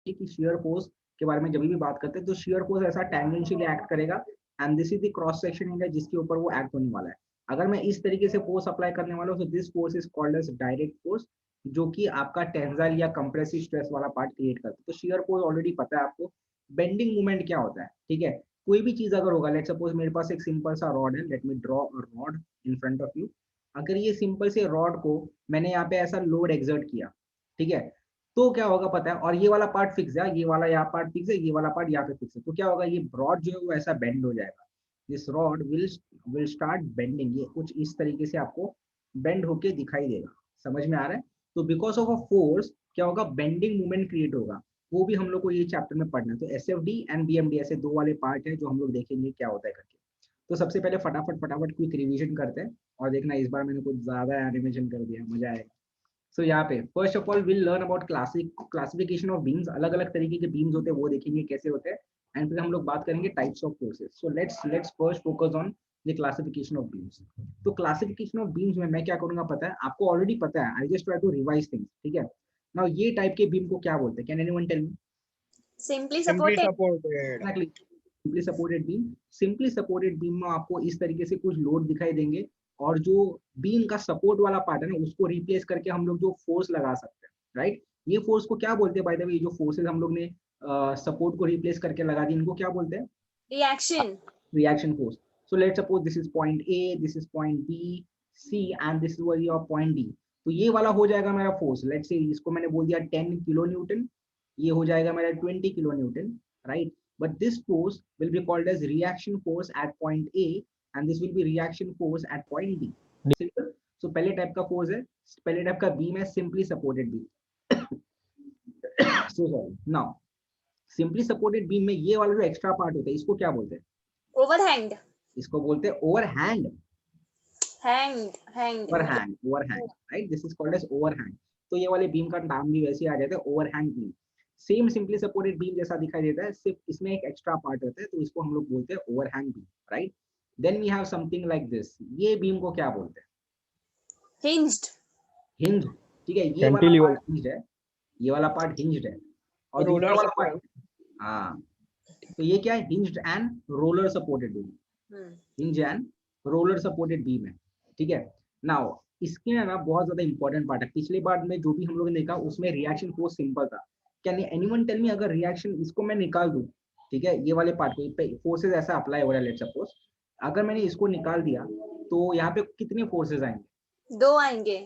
ठीक, कि shear force के बारे में जब भी बात करते हैं तो शियर फोर्स ऐसा टेंजेंशियली एक्ट करेगा and this is the cross section area जिसके ऊपर वो एक्ट होने वाला है। अगर मैं इस तरीके से फोर्स अप्लाई करने वाला हूँ तो this force is called as direct force, जो कि आपका टेंसाइल या कंप्रेसिव स्ट्रेस वाला पार्ट क्रिएट करता है। तो शियर फोर्स ऑलरेडी पता है आपको। बेंडिंग मूवमेंट क्या होता है, ठीक है, कोई भी चीज अगर होगा, लेट सपोज मेरे पास एक सिंपल सा रॉड है, let me draw a rod in front of you. अगर ये सिंपल से रॉड को मैंने यहाँ पे ऐसा लोड एक्सर्ट किया, ठीक है, तो क्या होगा पता है, और ये वाला पार्ट फिक्स है, ये वाला यहाँ पार्ट फिक्स है, ये वाला पार्ट यहाँ पे फिक्स है, तो क्या होगा, ये रॉड जो है वो ऐसा बेंड हो जाएगा। This rod will start bending, ये कुछ इस तरीके से आपको बेंड होके दिखाई देगा। समझ में आ रहा है? तो बिकॉज ऑफ अ फोर्स क्या होगा, बेंडिंग मूवमेंट क्रिएट होगा। वो भी हम लोग को ये चैप्टर में पढ़ना है। तो एसएफडी एंड बीएमडी ऐसे दो वाले पार्ट है जो हम लोग देखेंगे क्या होता है करके। तो सबसे पहले फटाफट फटाफट क्विक रिवीजन करते हैं, और देखना इस बार मैंने कुछ ज्यादा एनिमेशन कर दिया, मजा आएगा। सो यहाँ पे first of all will learn about classification of beams, अलग अलग तरीके के बीम्स होते हैं वो देखेंगे कैसे होते हैं, एंड फिर हम लोग बात करेंगे types of forces. So let's first focus on the classification of beams. तो क्लासिफिकेशन ऑफ बीम्स में मैं क्या करूंगा पता है आपको, ऑलरेडी पता है, I just try to revise things, ठीक है। नाउ ये टाइप के बीम को क्या बोलते हैं, can anyone tell me? Simply Simply supported. supported. Exactly, simply supported beam. Simply supported beam में आपको इस तरीके से कुछ लोड दिखाई देंगे, और जो बीम का सपोर्ट वाला पार्ट है ना उसको रिप्लेस करके हम लोग जो फोर्स लगा सकते हैं, राइट। ये फोर्स को क्या बोलते हैं बाय द वे, जो फोर्सेस हम लोग ने सपोर्ट को रिप्लेस करके लगा दी, इनको क्या बोलते हैं? Reaction. Reaction force. So let's suppose this is point A, this is point B C and this is your point D. तो ये वाला हो जाएगा मेरा फोर्स, लेट्स से इसको मैंने बोल दिया 10 किलो न्यूटन, ये हो जाएगा मेरा 20 kilo newton, right. But this force will be called as reaction force at point A and this will be reaction force at point B. Simple. So पहले type का फोर्स है, पहले टाइप का beam है simply supported beam. So sorry. Now simply supported beam में ये वाला जो एक्स्ट्रा पार्ट होता है इसको क्या बोलते हैं? Overhanged. इसको बोलते हैं overhand. Hanged. Overhang, right, this is called as overhang. तो ये वाले बीम का नाम भी वैसे आ जाता है overhang beam. Same simply supported beam जैसा दिखाई देता है, सिर्फ इसमें एक एक्स्ट्रा पार्ट होता है, तो इसको हम लोग बोलते हैं overhang beam, right. Then we have something like this, ये बीम को क्या बोलते हैं? Hinged. हिंज, ठीक है, ये वाला Cantilever. पार्ट हिंज्ड है, ये वाला पार्ट हिंज्ड है, और Roller दूसरा वाला support. पार्ट, हाँ, तो ये क्या है, hinged and roller supported beam. Hinge and roller supported beam है, ठीक है। नाउ इसके ना बहुत ज्यादा इंपॉर्टेंट पार्ट है, पिछले बार में जो भी हम लोगों ने देखा उसमें रिएक्शन फोर्स सिंपल था। कैन एनीवन टेल मी, अगर रिएक्शन इसको मैं निकाल दूं, ठीक है, ये वाले पार्ट को फोर्सेस ऐसा अप्लाई हो रहा है, लेट्स सपोज अगर मैंने इसको निकाल दिया तो यहाँ पे कितने फोर्सेस आएंगे? दो आएंगे,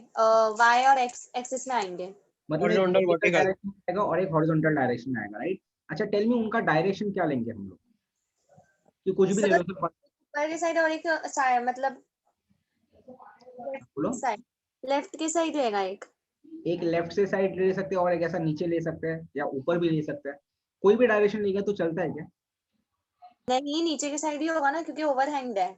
y और x एक्सिस में आएंगे। मतलब एक Horizontal, वर्टिकल vertical. डायरेक्शन में आएगा और एक हॉरिजॉन्टल डायरेक्शन में आएगा, राइट। अच्छा टेल मी उनका डायरेक्शन क्या लेंगे हम लोग, कि कुछ भी ले लो तो ऊपर की साइड और एक साइड, मतलब बोलो। लेफ्ट की साइड रहेगा एक लेफ्ट से साइड ले सकते हैं और एक ऐसा नीचे ले सकते हैं या ऊपर भी ले सकते हैं, कोई भी डायरेक्शन लेगा तो चलता है क्या? नहीं, नीचे की साइड ही होगा ना, क्योंकि ओवरहैंग्ड है।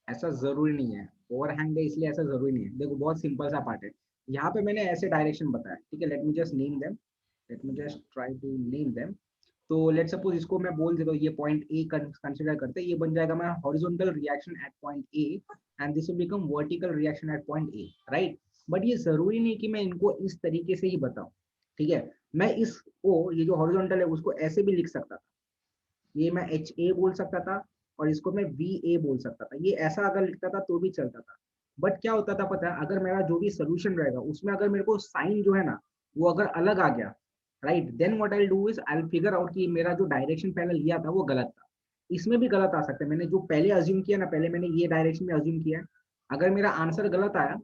ऐसा जरूरी नहीं है, ओवरहैंग है इसलिए ऐसा जरूरी नहीं है। देखो बहुत सिंपल सा पार्ट है, यहाँ पे मैंने ऐसे डायरेक्शन बताया, ठीक है। Let me just name them, let me just try to name them. तो लेट सपोज इसको मैं बोल देता हूँ ये पॉइंट ए कंसीडर करते हैं, ये बन जाएगा मेरा horizontal reaction at point A and this will become vertical reaction at point A, right. But ये जरूरी नहीं कि मैं इनको इस तरीके से ही बताऊं, ठीक है। मैं इसको, ये जो हॉरिजॉन्टल है उसको ऐसे भी लिख सकता था, ये मैं एच ए बोल सकता था और इसको मैं वी ए बोल सकता था, ये ऐसा अगर लिखता था तो भी चलता था। बट क्या होता था पता है, अगर मेरा जो भी सोल्यूशन रहेगा उसमें अगर मेरे को साइन जो है ना वो अगर अलग आ गया, right, then what I do is I figure out कि मेरा जो डायरेक्शन पहले लिया था वो गलत था। इसमें भी गलत आ सकता है, मैंने जो पहले अज्यूम किया ना, पहले मैंने ये डायरेक्शन में अज्यूम किया, अगर मेरा आंसर गलत आया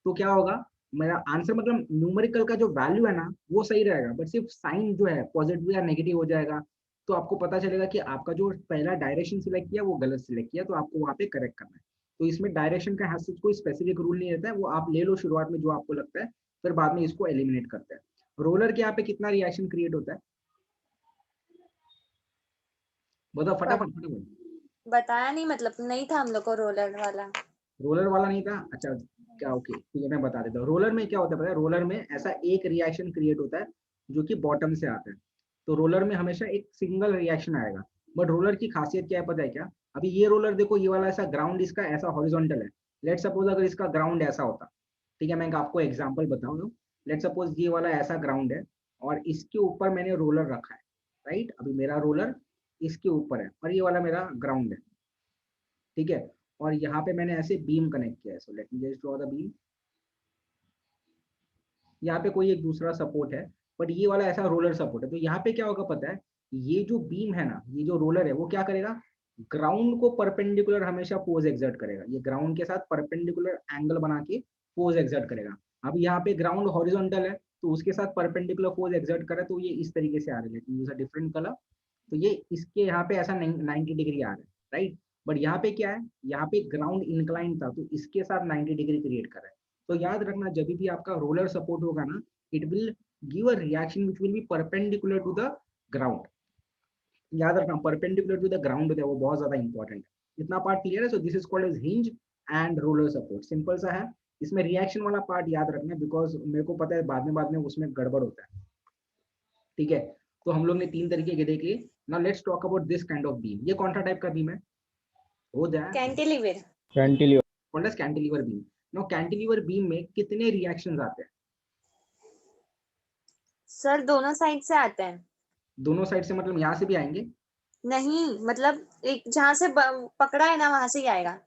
तो क्या होगा, मेरा आंसर मतलब न्यूमेरिकल का जो वैल्यू है ना वो सही रहेगा, बट सिर्फ साइन जो है पॉजिटिव या नेगेटिव हो जाएगा। तो आपको पता चलेगा कि आपका जो पहला डायरेक्शन सिलेक्ट किया वो गलत सिलेक्ट किया, तो आपको वहाँ पे करेक्ट करना है। तो इसमें डायरेक्शन का हैज कोई स्पेसिफिक रूल नहीं रहता है, वो आप ले लो शुरुआत में जो आपको लगता है, फिर बाद में इसको एलिमिनेट करते हैं। रोलर के यहाँ पे कितना रिएक्शन क्रिएट होता है बताओ फटाफट फटाफट। बताया नहीं, मतलब नहीं था हम लोग को रोलर वाला। रोलर वाला नहीं था, अच्छा क्या, ओके ठीक है मैं बता देता हूँ। रोलर में क्या होता है पता है, रोलर में ऐसा एक रिएक्शन क्रिएट होता है जो कि बॉटम से आता है, तो रोलर में हमेशा एक सिंगल रिएक्शन आएगा। बट रोलर की खासियत क्या है पता है क्या, अभी ये रोलर देखो, ये वाला ऐसा ग्राउंड इसका ऐसा हॉरिजॉन्टल है। लेट सपोज अगर इसका ग्राउंड ऐसा होता, ठीक है, मैं आपको एग्जांपल बताऊं, लेट सपोज ये वाला ऐसा ग्राउंड है और इसके ऊपर मैंने रोलर रखा है, राइट। अभी मेरा रोलर इसके ऊपर है और ये वाला मेरा ग्राउंड है, ठीक है। और यहाँ पे मैंने ऐसे बीम कनेक्ट किया है, so let me just draw the beam. यहाँ पे कोई एक दूसरा सपोर्ट है, बट ये वाला ऐसा रोलर सपोर्ट है। तो यहाँ पे क्या होगा पता है, ये जो बीम है ना, ये जो रोलर है वो क्या करेगा, ग्राउंड को परपेंडिकुलर हमेशा फोर्स एक्सर्ट करेगा। ये ग्राउंड के साथ परपेंडिकुलर एंगल बना के फोर्स एक्सर्ट करेगा। अब यहाँ पे ग्राउंड हॉरिजॉन्टल है तो उसके साथ परपेंडिकुलर फोर्स एक्सर्ट कर रहा है, तो ये इस तरीके से आ रहा है, यूज अ डिफरेंट कलर। तो ये इसके यहाँ पे ऐसा 90 डिग्री आ रहा है, राइट। बट यहाँ पे क्या है, यहाँ पे ग्राउंड इंक्लाइन था तो इसके साथ 90 डिग्री क्रिएट कर रहा है। तो याद रखना, जब भी आपका रोलर सपोर्ट होगा ना, it will give a reaction which will be perpendicular to the ground. याद रखना, परपेंडिकुलर टू द ग्राउंड है वो बहुत ज्यादा इंपॉर्टेंट है। इतना पार्ट क्लियर है। So this is called as hinge and roller support, simple सा है। इसमें रिएक्शन वाला पार्ट याद रखना, बिकॉज मेरे को पता है बाद में उसमें गड़बड़ होता है, ठीक है। तो हम लोग ने 3 तरीके के देख लिए। Now let's talk about this kind of beam. ये कौन सा टाइप का बीम है, हो जाए cantilever. Cantilever. Called as cantilever beam. Now cantilever beam में कितने रिएक्शंस आते हैं? सर दोनों साइड से आते हैं। दोनों साइड से मतलब यहाँ से भी आएंगे? नहीं, मतलब एक जहाँ से पकड़ा है ना वहां से ही आएगा।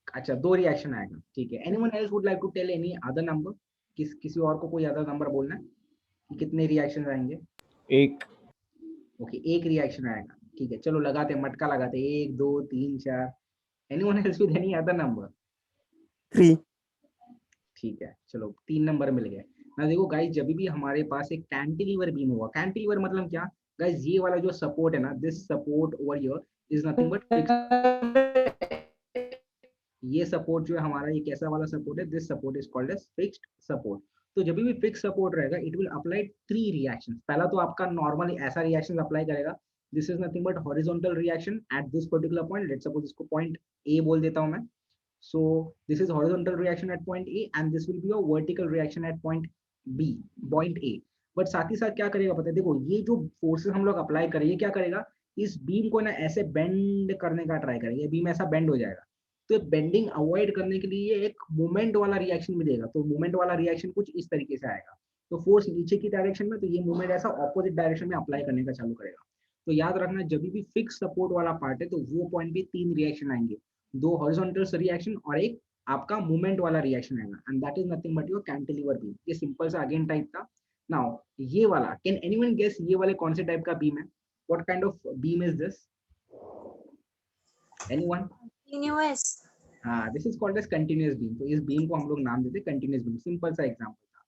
अच्छा, 2 रिएक्शन आएगा, ठीक है। Anyone else would like to tell any other number? किसी और को कोई अदर नंबर बोलना है कि कितने रिएक्शन आएंगे? एक। ओके, एक रिएक्शन आएगा, ठीक है। चलो लगाते हैं, मटका लगाते हैं, 1 2 3 4। Anyone else with any other number? 3। ठीक है, चलो 3 नंबर मिल गए ना। देखो गाइस, जब भी हमारे पास एक कैंटिलीवर बीम होगा, कैंटिलीवर मतलब क्या गाइस, ये वाला जो सपोर्ट है ना, this support over here is nothing but fixed. ये सपोर्ट जो है हमारा, ये कैसा वाला सपोर्ट है, this support is called as fixed support. तो जब भी फिक्स सपोर्ट रहेगा, इट विल अप्लाई 3 रिएक्शन। पहला तो आपका नॉर्मली ऐसा रिएक्शन अप्लाई करेगा, this is nothing but horizontal reaction at this particular point. Let's suppose इसको पॉइंट ए बोल देता हूं मैं। So this is horizontal reaction at point A and this will be a vertical reaction at point B, point A. But साथ ही साथ क्या करेगा पता है, देखो ये जो फोर्सेस हम लोग अप्लाई करेंगे, क्या करेगा, इस बीम को ना ऐसे बेंड करने का ट्राई करेगा, ये बीम ऐसा बेंड हो जाएगा। तो बेंडिंग अवॉइड करने के लिए एक मूवमेंट वाला रिएक्शन मिलेगा। तो मूवमेंट वाला रिएक्शन कुछ इस तरीके से आएगा। तो फोर्स नीचे की डायरेक्शन में, तो ये मूवमेंट ऐसा ऑपोजिट डायरेक्शन में अप्लाई करने का चालू करेगा। तो याद रखना, जब भी फिक्स सपोर्ट वाला पार्ट है तो वो पॉइंट पे 3 रिएक्शन आएंगे, 2 हॉरिजॉन्टल रिएक्शन और एक आपका मूवमेंट वाला रिएक्शन आएगा, and that is nothing but your cantilever beam. ये सिंपल सा अगेन टाइप था। नाउ ये वाला, कैन एनीवन गेस ये वाले कौन से टाइप का बीम है? What kind of beam is this? Anyone? Universe. हाँ, this is called as continuous beam. तो इस बीम को हम लोग नाम देते हैं कंटीन्यूअस बीम, सिंपल सा एग्जांपल था।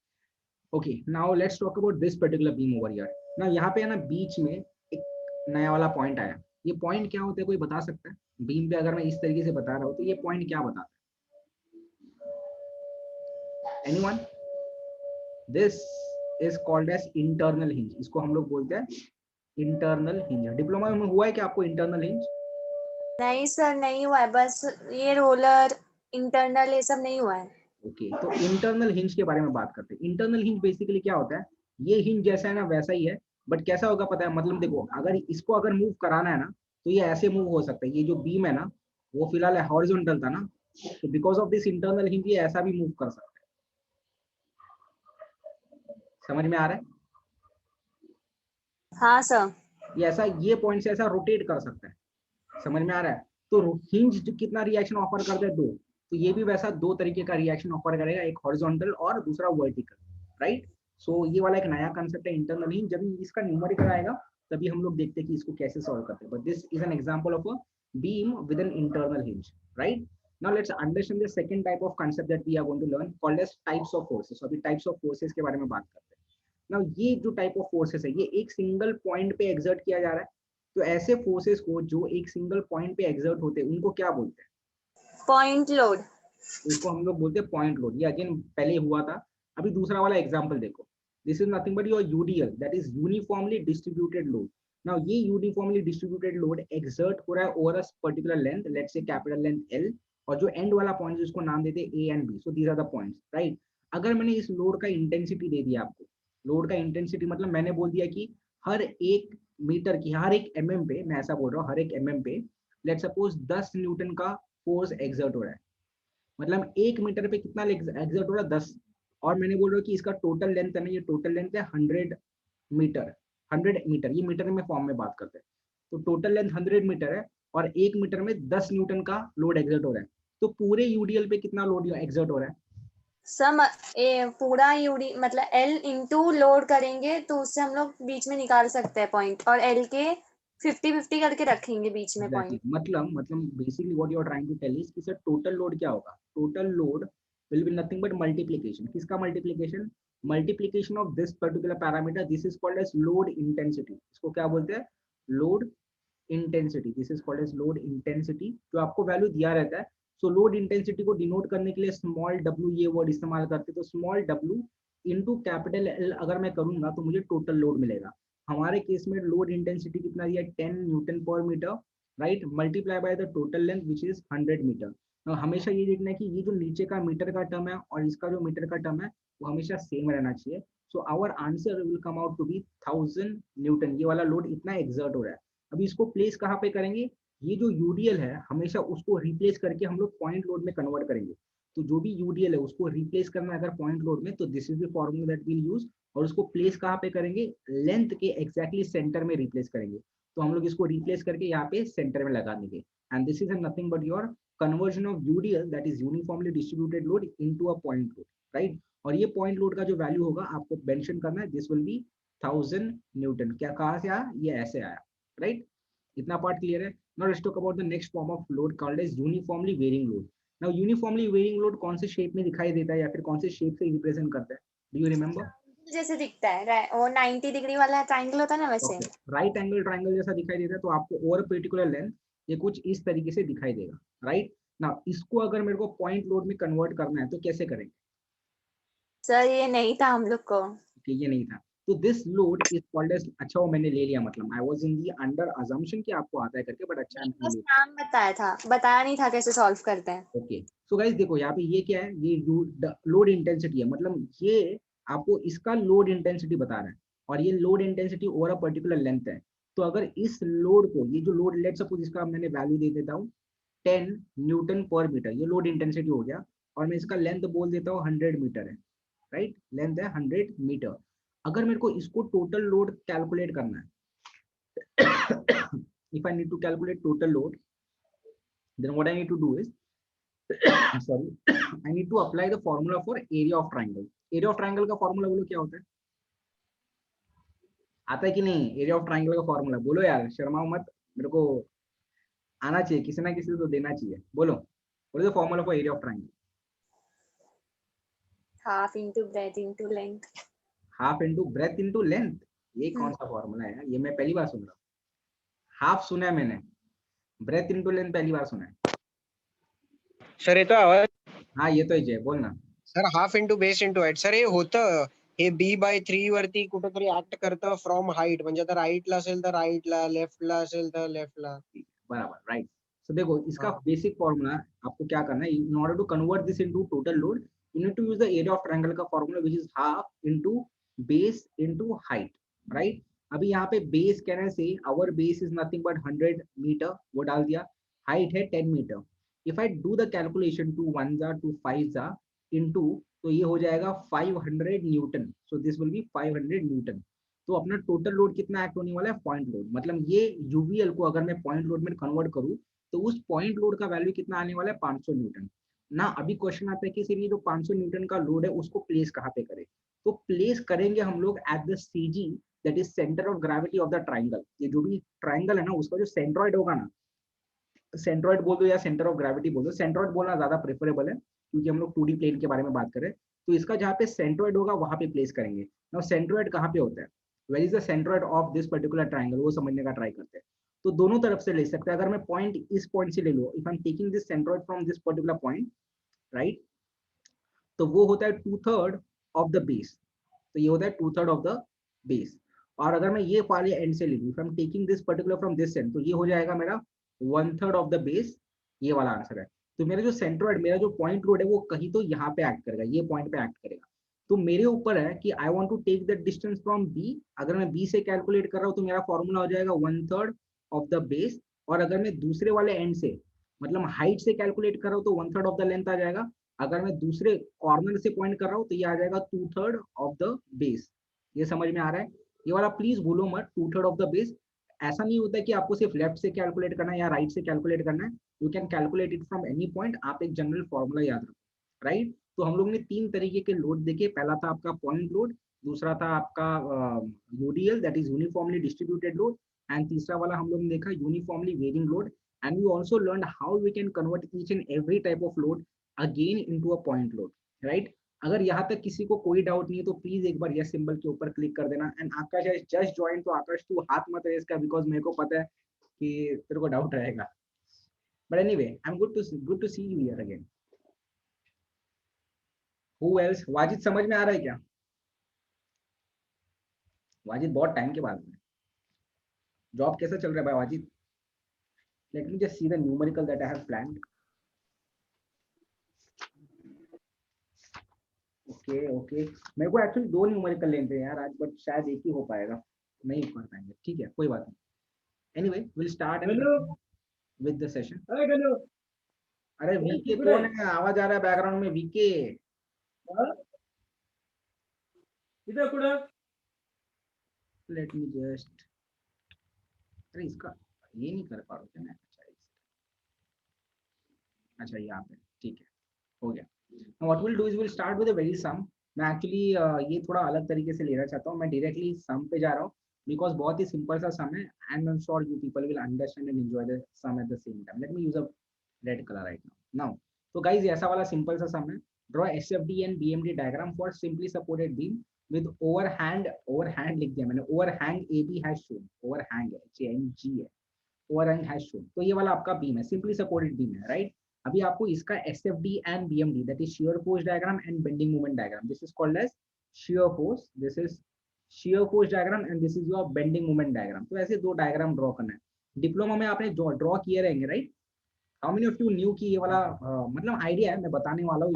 Okay, now let's talk about this particular beam over here. ना यहाँ पे है ना, बीच में एक नया वाला पॉइंट आया। ये पॉइंट क्या होता है, कोई बता सकता है? बीम पे अगर मैं इस तरीके से बता रहा हूँ तो ये पॉइंट क्या बताता है? Anyone? This is called as internal hinge. इसको हम लोग बोलते हैं इंटरनल हिंज। डिप्लोमा में हुआ है क्या आपको इंटरनल हिंज? नहीं सर, नहीं हुआ है, बस ये रोलर इंटरनल ये सब नहीं हुआ है। ओके, तो इंटरनल हिंज के बारे में बात करते हैं। इंटरनल हिंज बेसिकली क्या होता है, ये हिंज जैसा है ना वैसा ही है, बट कैसा होगा पता है, मतलब देखो अगर इसको अगर मूव कराना है ना, तो ये ऐसे मूव हो सकता है। ये जो बीम है ना, वो फिलहाल हॉरिजॉन्टल था ना, तो because of this internal hinge ये ऐसा भी मूव कर सकता है। समझ में आ रहा है? हाँ सर। ये ऐसा, ये पॉइंट से ऐसा रोटेट कर सकता है। समझ में आ रहा है? तो हिंज कितना रिएक्शन ऑफर करता है? 2। तो ये भी वैसा 2 तरीके का रिएक्शन ऑफर करेगा, एक हॉरिजॉन्टल और दूसरा वर्टिकल, राइट। सो ये वाला एक नया कंसेप्ट है इंटरनल हिंज। जब इसका न्यूमेरिकल आएगा तभी हम लोग देखते हैं कि इसको कैसे सॉल्व करते हैं। But this is an example of a beam with an internal hinge, right. Now let's understand the second type of concept that we are going to learn, called as types of forces. अभी types of forces के बारे में बात करते हैं। Now ये जो type of forces है, ये एक सिंगल पॉइंट पे एक्सर्ट किया जा रहा है। तो ऐसे फोर्सेस को जो एक सिंगल पॉइंट पे एक्सर्ट होते हैं, उनको क्या बोलते हैं? Point load. इसको हम लोग बोलते हैं पॉइंट लोड। ये अगेन पहले हुआ था। अभी दूसरा वाला एग्जांपल देखो, this is nothing but your UDL, that is uniformly distributed load. Now ये यूनिफॉर्मली डिस्ट्रीब्यूटेड लोड एक्सर्ट हो रहा है over a particular length, let's say capital length L, और जो एंड वाला पॉइंट जिसको नाम देते हैं A and B. So these are the points, right. अगर मैंने इस लोड का इंटेंसिटी दे दिया आपको, लोड का इंटेंसिटी मतलब मैंने बोल दिया कि हर एक मीटर की, हर एक एमएम पे, मैं ऐसा बोल रहा हूँ, हर एक एमएम पे लेट सपोज 10 न्यूटन का फोर्स एक्सर्ट हो रहा है। मतलब 1 मीटर पे कितना एक्सर्ट हो रहा है? 10। और मैंने बोल रहा हूँ कि इसका टोटल लेंथ है ना, ये टोटल लेंथ है 100 मीटर, 100 मीटर, ये मीटर में फॉर्म में बात करते हैं। तो टोटल लेंथ 100 मीटर है और 1 मीटर में 10 न्यूटन का लोड एक्सर्ट हो रहा है। तो पूरे यूडीएल पे कितना लोड एक्सर्ट हो रहा है? सम पूरा यूडी मतलब एल इंटू लोड करेंगे तो उससे हम लोग बीच में निकाल सकते हैं पॉइंट, और एल के 50-50 करके रखेंगे बीच में एग्जैक्टली, पॉइंट। मतलब basically what you are trying to tell is कि सर टोटल लोड क्या होगा? Total load will be nothing but multiplication, किसका multiplication? Multiplication of this particular parameter, this is called as load intensity. इसको क्या बोलते हैं? Load intensity, this is called as load intensity, जो आपको वैल्यू दिया रहता है। सो लोड इंटेंसिटी को डिनोट करने के लिए स्मॉल w ये वर्ड इस्तेमाल करते हैं। तो small w into capital L अगर मैं करूंगा तो मुझे टोटल लोड मिलेगा। हमारे केस में लोड इंटेंसिटी कितना दिया? 10 न्यूटन पर metre, right, multiply by the total length which is 100 metre. हमेशा ये देखना है कि ये जो नीचे का मीटर का टर्म है और इसका जो मीटर का टर्म है वो हमेशा सेम रहना चाहिए। So our answer will come out to be 1000 newton. ये वाला लोड इतना एक्सर्ट हो रहा है। अभी इसको प्लेस कहाँ पे करेंगे? ये जो यूडीएल है हमेशा उसको रिप्लेस करके हम लोग पॉइंट लोड में कन्वर्ट करेंगे। तो जो भी यूडीएल है उसको रिप्लेस करना है अगर पॉइंट लोड में, तो this is the formula that will use. और उसको प्लेस कहाँ पे करेंगे? लेंथ के एग्जैक्टली सेंटर में रिप्लेस करेंगे। तो हम लोग इसको रिप्लेस करके यहाँ पे सेंटर में लगा देंगे। And this is nothing but your conversion of UDL, that is uniformly distributed load into a point load, right. और ये पॉइंट लोड का जो वैल्यू होगा आपको मेंशन करना है, दिस विल बी 1000 न्यूटन। क्या कहाँ से आया? ये ऐसे आया, राइट। इतना पार्ट क्लियर है। Now let's talk about the next form of load called as uniformly varying load. Now uniformly varying load कौन से शेप में दिखाई देता है या फिर कौन से शेप से रिप्रेजेंट करता है? Do you remember? जैसे दिखता है वो 90 डिग्री वाला ट्रायंगल होता है ना, वैसे। ओके, राइट एंगल ट्रायंगल जैसा दिखाई देता है। तो आपको ओवर पर्टिकुलर लेंथ ये कुछ इस तरीके से दिखाई देगा, राइट। नाउ इसको अगर मेरे को पॉइंट लोड में कन्वर्ट करना है तो कैसे करेंगे? सर ये नहीं था हम लोग को। कि ये नहीं था। तो this load is called as, अच्छा वो मैंने ले लिया, मतलब I was in the under assumption कि आपको आता है करके, बट अच्छा नहीं, मैंने बस ले। नाम बताया था, बताया नहीं था कैसे सॉल्व करते हैं। ओके, सो गाइस देखो यहाँ पे ये क्या है? ये लोड इंटेंसिटी है, मतलब ये आपको इसका लोड इंटेंसिटी बता रहा है और ये load intensity over a particular length है। तो अगर इस लोड को, ये जो लोड, लेट सपोज इसका मैंने वैल्यू दे देता हूँ 10 न्यूटन पर मीटर, ये लोड इंटेंसिटी हो गया। और मैं इसका लेंथ बोल देता हूँ 100 मीटर है, राइट, लेंथ है 100 मीटर। अगर मेरे को इसको टोटल लोड कैलकुलेट करना है, if I need to calculate total load, then what I need to do is sorry, I need to apply the formula for area of triangle. Area of triangle का formula बोलो क्या होता है? आता है कि नहीं? एरिया ऑफ ट्राइंगल का फॉर्मूला बोलो यार, शर्माओ मत, मेरे को आना चाहिए, किसी ना किसी को तो देना चाहिए। बोलो, what is the formula for area of triangle? Half into breadth into length. Half into breadth into length. ये कौन सा फॉर्मूला है? ये मैं पहली बार सुन रहा हूँ। हाफ सुना है मैंने, ब्रेथ इंटू लेंथ पहली बार सुना है। सर येतो आवाज? हाँ ये तो जय, बोल ना। Sir half into base into height, sir हे होतं हे b/3 वरती कुठेतरी ऍक्ट करतं फ्रॉम हाईट, म्हणजे आता राईटला असेल तर राईटला, लेफ्टला असेल तर लेफ्टला। बराबर, राइट। तो देखो इसका बेसिक फॉर्मूला आपको क्या करना है, in order to convert this into total load you need to use the area of triangle का formula which is half into base into height, right. अभी यहाँ पे बेस कहने से our base is nothing but 100 metre, वो डाल दिया। Height है 10 metre. If I do the calculation to 1 जा टू 5 जा इनटू, तो ये हो जाएगा 500 Newton. So this will be 500 Newton. तो अपना टोटल लोड कितना एक्ट होने वाला है? Point load. मतलब ये यूवीएल को अगर मैं पॉइंट लोड में कन्वर्ट करूँ तो उस पॉइंट लोड का वैल्यू कितना आने वाला है? 500 न्यूटन ना। अभी क्वेश्चन आता है कि सिर्फ ये जो 500 न्यूटन का लोड है उसको प्लेस कहाँ पे करें? तो प्लेस करेंगे हम लोग at the CG, that is centre of gravity of the triangle. ये जो भी ट्राइंगल है ना उसका जो सेंट्रॉइड होगा ना, सेंट्रॉइड बोल दो या सेंटर ऑफ ग्रेविटी बोल दो, सेंट्रॉइड बोलना ज्यादा प्रेफरेबल है क्योंकि हम लोग 2D प्लेन के बारे में बात करें। तो इसका जहाँ पे सेंट्रॉइड होगा वहां पे प्लेस करेंगे। नाउ सेंट्रॉइड कहाँ पे होता है? Where is the centroid of this particular triangle, वो समझने का ट्राई करते हैं। तो दोनों तरफ से ले सकते हैं। अगर मैं पॉइंट इस पॉइंट से ले लो, if I am taking this centroid from this particular point, right, तो वो होता है 2/3 ऑफ द बेस। तो ये होता है 2/3 ऑफ द बेस। और अगर मैं ये वाले एंड से ले लूँ, from taking this particular from this and, तो ये हो जाएगा मेरा 1/3 ऑफ द बेस। ये वाला आंसर है। तो मेरा जो सेंट्रॉइड, मेरा जो पॉइंट लोड है वो कहीं तो यहाँ पे एक्ट करेगा, ये पॉइंट पे एक्ट करेगा। तो मेरे ऊपर है कि I want to take the distance from B. अगर मैं बी से कैलकुलेट कर रहा हूँ तो मेरा फॉर्मूला हो जाएगा 1/3 ऑफ द बेस। और अगर मैं दूसरे वाले एंड से, मतलब हाइट से कैलकुलेट कर रहा हूँ तो 1/3 ऑफ द लेंथ आ जाएगा। अगर मैं दूसरे कॉर्नर से पॉइंट कर रहा हूँ तो ये आ जाएगा 2/3 ऑफ द बेस। ये समझ में आ रहा है? ये वाला प्लीज भूलो मत, 2/3 ऑफ द बेस। ऐसा नहीं होता है कि आपको सिर्फ लेफ्ट से कैलकुलेट करना है या राइट से कैलकुलेट करना है, you can calculate it from any point. आप एक जनरल फॉर्मूला याद रखो, राइट। तो हम लोग ने 3 तरीके के लोड देखे, पहला था आपका पॉइंट लोड, दूसरा था आपका UDL that is uniformly distributed load, and तीसरा वाला हम लोग ने देखा uniformly varying load. And we also learned how we can convert each and every type of load again into a point load, right. अगर यहाँ तक किसी को कोई डाउट नहीं है तो प्लीज एक बार यस सिंबल के ऊपर क्लिक कर देना। एंड आकाश जस्ट ज्वाइन, तो आकाश तू हाथ मत रेस कर, बिकॉज मेरे को पता है कि तेरे को डाउट रहेगा। But anyway I am good to see you here again. Who else? Wajid समझ में आ रहा है क्या? वाजिद बहुत टाइम के बाद में। जॉब कैसा चल रहा है भाई Wajid? Late me just see the numerical that I have planned. Okay okay, मेरे को एक्चुअली 2 न्यूमेरिकल लेते हैं यार आज, बट शायद एक ही हो पाएगा, नहीं कर पाएंगे, ठीक है कोई बात नहीं। Anyway will start with the session. अरे वीके कौन है? आवाज आ रहा है बैकग्राउंड में, वीके। लेट मी जस्ट, अरे इसका ये नहीं कर पा रहा हूँ मैं। अच्छा यहाँ पे ठीक है, हो गया। Now what we'll do is we'll start with a very sum। मैं एक्चुअली ये थोड़ा अलग तरीके से लेना चाहता हूँ, मैं डायरेक्टली सम पे जा रहा हूँ बिकॉज बहुत ही सिंपल सा सम है and I am sure you people will understand and enjoy the sum at the same time. Let me use a red colour right now. तो गाइज ऐसा वाला सिंपल सा सम है। Draw SFD and BMD diagram for simply supported beam with overhang लिख दिया मैंने, overhang AB has shown, overhang है HANG है, ओवरहैंग हैज शोन। तो ये वाला आपका बीम है, सिंपली सपोर्टेड बीम है, राइट। अभी आपको इसका SFD and BMD that is shear force diagram and bending moment diagram, this is called as shear force, this is shear force diagram and this is your bending moment diagram. तो ऐसे 2 diagram draw करना है। Diploma में आपने draw किए रहेंगे, right. How many of you new कि ये वाला मतलब आइडिया है, मैं बताने वाला हूँ,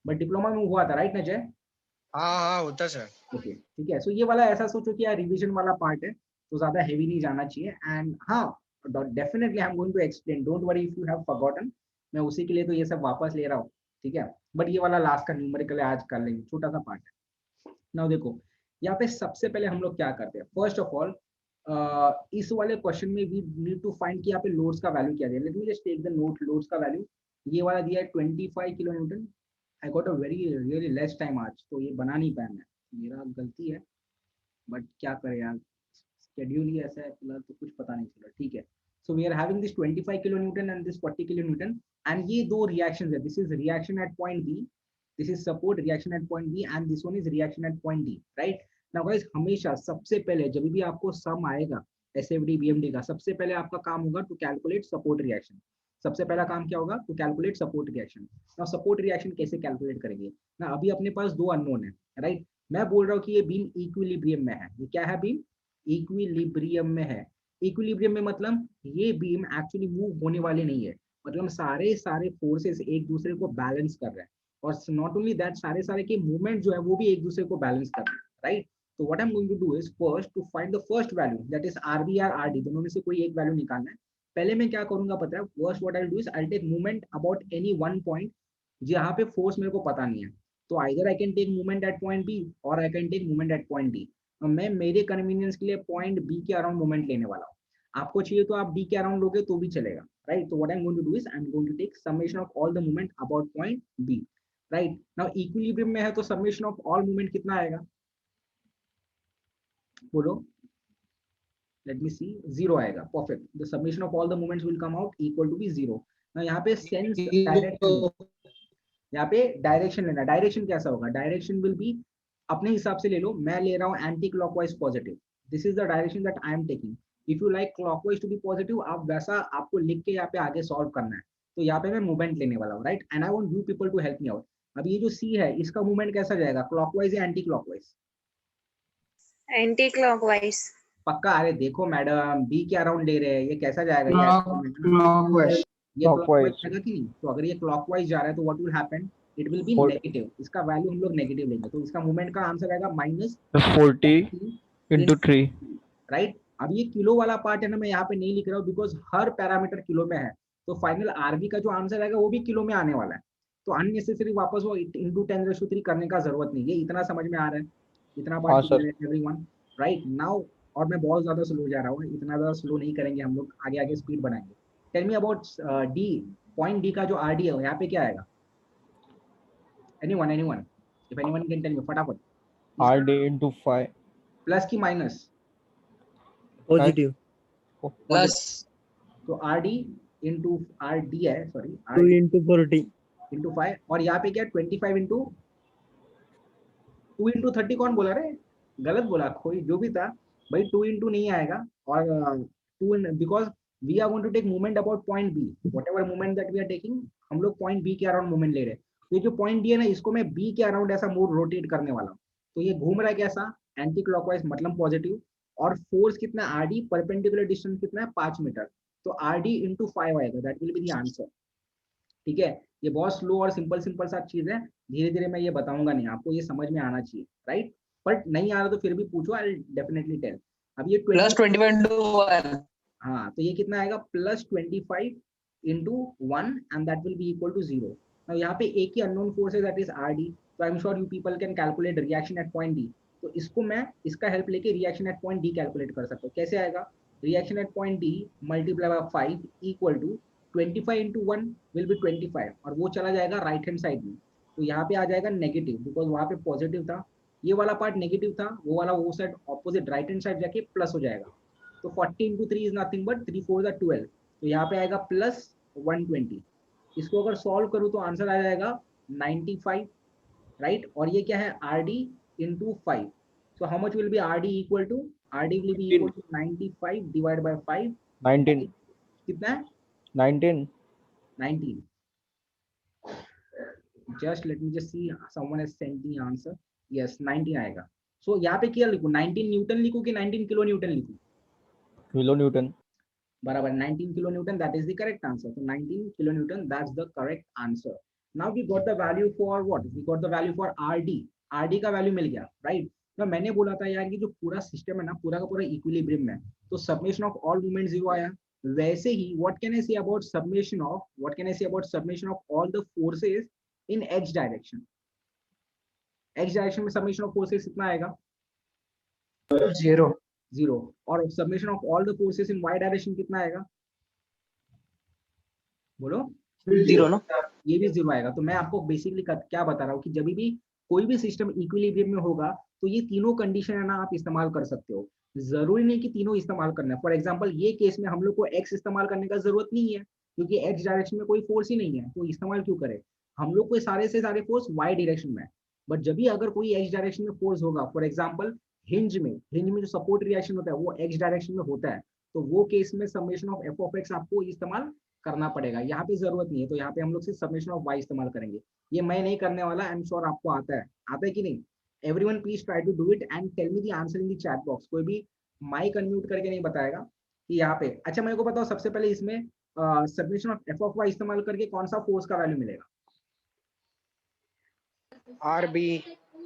बट डिप्लोमा में हुआ था, राइट नजय? हाँ होता सर। ओके ठीक है। सो ये वाला ऐसा सोचो कि यार रिवीजन वाला पार्ट है तो ज्यादा हेवी नहीं जाना चाहिए। एंड हाँ definitely I am going to explain, don't worry if you have forgotten, मैं उसी के लिए तो ये सब वापस ले रहा हूँ, ठीक है। बट ये वाला लास्ट का न्यूमेरिकल है, आज कर लेंगे, छोटा सा पार्ट है। नाउ देखो यहाँ पे सबसे पहले हम लोग क्या करते हैं, फर्स्ट ऑफ ऑल इस वाले क्वेश्चन में वी नीड टू फाइंड कि यहाँ पे लोड्स का वैल्यू क्या दिया। Let me just take the note, loads का वैल्यू ये वाला दिया है 25 kilo newton. I got a very really less time आज, तो ये बना नहीं पाया मैं, मेरा गलती है, बट क्या करें यार, शेड्यूल ही ऐसा है फिलहाल, तो कुछ पता नहीं चला, ठीक है। So we are having this 25 kilo newton and this 40 kilo newton, and ये 2 रिएक्शंस है, this is reaction at point B, this is support reaction at point B and this one is reaction at point D, right. Now guys हमेशा सबसे पहले जब भी आपको सम आएगा SFD BMD का, सबसे पहले आपका काम होगा टू कैलकुलेट सपोर्ट रिएक्शन। सबसे पहला काम क्या होगा? To calculate support reaction. Now support reaction कैसे कैलकुलेट करेंगे ना, अभी अपने पास 2 अननोन है, राइट। मैं बोल रहा हूँ कि ये बीम इक्विलिब्रियम में है, ये क्या है? बीम इक्विलिब्रियम में है। इक्विलिब्रियम में मतलब ये बीम एक्चुअली मूव होने वाले नहीं है, मतलब सारे फोर्सेस एक दूसरे को बैलेंस कर रहे हैं, और नॉट ओनली दैट सारे के मूवमेंट जो है वो भी एक दूसरे को बैलेंस कर रहे हैं, राइट। तो what I am going to do is first to find the first value that is RB और आरडी, दोनों में से कोई एक वैल्यू निकालना है। पहले मैं क्या करूंगा पता है, first what I will do is I will take movement about any one point जहाँ पे फोर्स मेरे को पता नहीं है। तो either I can take movement at point B और I can take movement at point D. मैं मेरे कन्वीनियंस के लिए पॉइंट बी के अराउंड मूवमेंट लेने वाला हूँ, आपको चाहिए तो आप डी के अराउंड लोगे तो भी चलेगा, राइट। तो what I am going to do is I am going to take summation of all the movement about point B, right. Now equilibrium में है तो समेशन ऑफ ऑल मूवमेंट कितना आएगा बोलो? लेट मी सी, 0 आएगा, perfect. The summation of all the movements will come out equal to be 0। Now यहाँ पे sense direction, यहाँ पे डायरेक्शन लेना, डायरेक्शन कैसा होगा? डायरेक्शन विल बी अपने हिसाब से ले लो, मैं ले रहा हूँ anti clockwise positive, this is the direction that I am taking. If you like clockwise to be positive, आप वैसा आपको लिख के यहाँ पे आगे सॉल्व करना है। तो यहाँ पे मैं मूवमेंट लेने वाला हूँ, right, and I want you people to help me out. अब ये जो सी है इसका मूवमेंट कैसा जाएगा, क्लॉकवाइज या एंटी क्लॉकवाइज? Anti clockwise. पक्का? अरे देखो मैडम बी के अराउंड ले रहे हैं, ये कैसा जाएगा? ये क्लॉकवाइज जाएगा कि नहीं? तो अगर ये क्लॉकवाइज जा रहा है तो what will happen, it will be negative, इसका वैल्यू हम लोग नेगेटिव लेंगे, तो इसका मूवमेंट का आंसर आएगा -40 × 3, राइट। अब ये किलो वाला पार्ट है ना, मैं यहाँ पे नहीं लिख रहा हूँ बिकॉज हर पैरामीटर किलो में है, तो फाइनल आरबी का जो आंसर आएगा वो भी किलो में आने वाला है। तो अननेसेसरी वापस वो × 10⁻³ करने का जरूरत नहीं है, इतना समझ में आ रहा है? इतना पार्ट एवरीवन? Right now. और मैं बहुत ज्यादा स्लो जा रहा हूँ, इतना ज्यादा स्लो नहीं करेंगे हम लोग, आगे आगे स्पीड बढ़ाएंगे। Tell me about D, point D का जो आर डी है यहाँ पे क्या आएगा? Anyone if anyone can tell me फटाफट। RD into 5. प्लस की माइनस? पॉजिटिव प्लस तो R D into R D है, sorry 2 R D into 40 into 5, और यहाँ पे क्या 25 इंटू 2 इंटू 30 कौन बोला रे? गलत बोला कोई, जो भी था भाई 2 इंटू नहीं आएगा, और 2 because we are going to take movement about point B, whatever movement that we are taking, हम लोग पॉइंट बी के अराउंड मूवमेंट ले रहे हैं। तो ये जो पॉइंट डी है ना, इसको मैं बी के अराउंड ऐसा मूव रोटेट करने वाला हूँ। तो ये घूम रहा है कैसा? एंटी क्लॉकवाइज मतलब पॉजिटिव। और फोर्स कितना है? आर डी परपेंडिकुलर डिस्टेंस कितना है? 5 मीटर। तो आर डी इंटू 5 आएगा, that will be the answer. ठीक है, ये बहुत स्लो और सिंपल सिंपल सा चीज है, धीरे धीरे मैं ये बताऊंगा नहीं, आपको ये समझ में आना चाहिए, राइट? बट नहीं आ रहा तो फिर भी पूछो, आई डेफिनेटली टेल। अब ये प्लस 25 into 1 हाँ, तो ये कितना आएगा? Plus 25 into 1 and that will be equal to 0। यहाँ पे एक ही अननोन फोर्स है, दैट इज आर डी। तो I am sure you people can calculate reaction at point D. तो इसको मैं इसका हेल्प लेके reaction at point D calculate कर सकता हूँ। कैसे आएगा? Reaction at point D multiply by 5 equal to 25 into 1 will be 25, और वो चला जाएगा राइट हैंड साइड में। तो यहाँ पे आ जाएगा नेगेटिव, बिकॉज वहाँ पे पॉजिटिव था, ये वाला पार्ट नेगेटिव था, वो वाला वो side opposite right hand side जाके प्लस हो जाएगा। तो 40 इंटू 3 इज नथिंग बट 3 4 12। तो यहाँ पे आएगा प्लस 120। इसको अगर सॉल्व करूँ तो आंसर आ जाएगा 95, राइट? और ये क्या है? R D into 5। So how much will be R D equal to? R D will be equal to 95 divide by 5। 19. कितना है? 19. 19। just let me just see, someone has sent the answer. Yes, 19 आएगा। so यहाँ पे क्या लिखूं? 19 Newton लिखूं कि 19 kilo Newton लिखूं? Kilonewton. बराबर, 19 kilo Newton, that is the correct answer. So 19 kilo Newton, that's the correct answer. Now we got the value for what? We got the value for RD. RD का value मिल गया, right? तो मैंने बोला था यार कि जो पूरा सिस्टम है ना, पूरा का पूरा इक्विलिब्रियम में, तो सबमिशन ऑफ ऑल मोमेंट 0 आया। वैसे ही what can I say about submission of all the forces in X direction? X direction में सबमिशन ऑफ फोर्सेस कितना आएगा? 0 0। और submission of all the forces in Y direction कितना आएगा? बोलो। 0 ना? ये भी 0 आएगा। तो मैं आपको बेसिकली क्या बता रहा हूँ कि जब भी कोई भी सिस्टम इक्विलिब्रियम में होगा तो ये तीनों कंडीशन है ना, आप इस्तेमाल कर सकते हो। जरूरी नहीं कि तीनों इस्तेमाल करना है। फॉर एग्जांपल ये केस में हम लोग को एक्स इस्तेमाल करने का जरूरत नहीं है, क्योंकि एक्स डायरेक्शन में कोई फोर्स ही नहीं है, तो इस्तेमाल क्यों करें? हम लोग को सारे से सारे फोर्स वाई डायरेक्शन में है। बट जब भी अगर कोई एक्स डायरेक्शन में फोर्स होगा, फॉर एग्जाम्पल हिंज में जो सपोर्ट रिएक्शन होता है वो एक्स डायरेक्शन में होता है, तो वो केस में summation of F of x आपको इस्तेमाल करना पड़ेगा। यहाँ पे जरूरत नहीं है, तो यहाँ पे हम लोग सिर्फ समेशन ऑफ वाई इस्तेमाल करेंगे। ये मैं नहीं करने वाला, आई एम श्योर आपको आता है कि नहीं? Everyone please try to do it and tell me the answer in the chat box. कोई भी माइक अनम्यूट करके नहीं बताएगा कि यहाँ पे। अच्छा मेरे को बताओ सबसे पहले इसमें summation of F of Y इस्तेमाल करके कौन सा फोर्स का वैल्यू मिलेगा? RB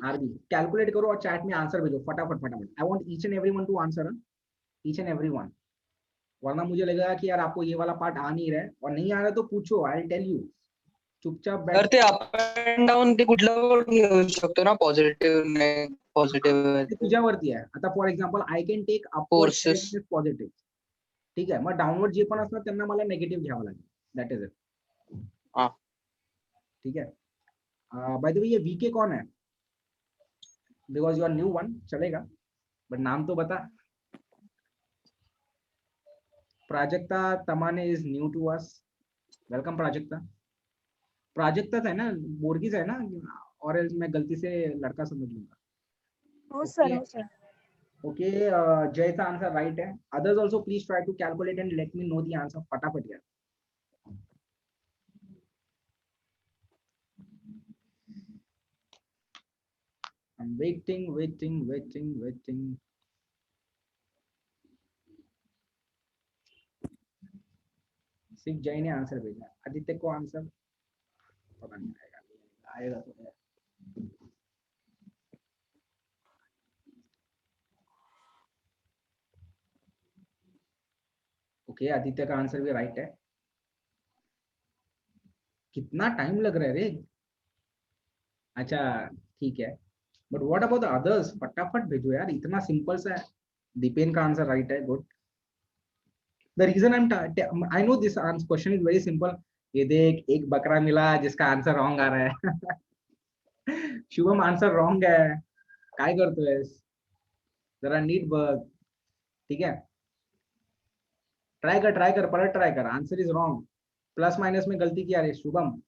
RB. कैलकुलेट करो और चैट में आंसर भेजो फटाफट। I want each and everyone to answer, each and everyone, वरना मुझे लगेगा कि यार आपको ये वाला पार्ट आ नहीं रहा है, और नहीं आ रहा है तो पूछो, आई विल टेल यू। चुपचाप तर बैठ। ते अप अँड डाऊन ते कुठलं पण घेऊ शकतो ना, पॉझिटिव्ह ते तुझ्यावरती आहे। आता for example I can take upward Forces. Positive, ठीक आहे? मग डाउनवर्ड जे पण असणार त्यांना मला नेगेटिव्ह घ्यावं लागेल, दॅट इज इट। हा. ठीक है। बाय द वे ये वीके कौन है? Because you are new one, चलेगा, बट नाम तो बता। Prajakta Tamane is new to us, welcome Prajakta. Prajakta है ना, बोर्गिस है ना, और else मैं गलती से लड़का समझ लूंगा। हो सर, हो सर। ओके, जय का आंसर राइट है। Others also please try to calculate and let me know the answer फटाफट यार। I'm waiting. सिर्फ जय ने आंसर भेजा, आदित्य को आंसर पता नहीं आएगा तो है। ओके, आदित्य का आंसर भी राइट है। कितना टाइम लग रहा है रे? अच्छा ठीक है, but what about the others? फटाफट भेजो यार, इतना सिंपल सा है। दीपेन का आंसर राइट है, good. The reason I know this question is very simple. ये देख, एक बकरा मिला जिसका आंसर रॉन्ग आ रहा है। शुभम आंसर रॉन्ग है, काय करतोय? जरा नीट बघ, ठीक है? ट्राई कर, परत ट्राई कर। Answer is wrong, plus minus में गलती किया रे Shubham.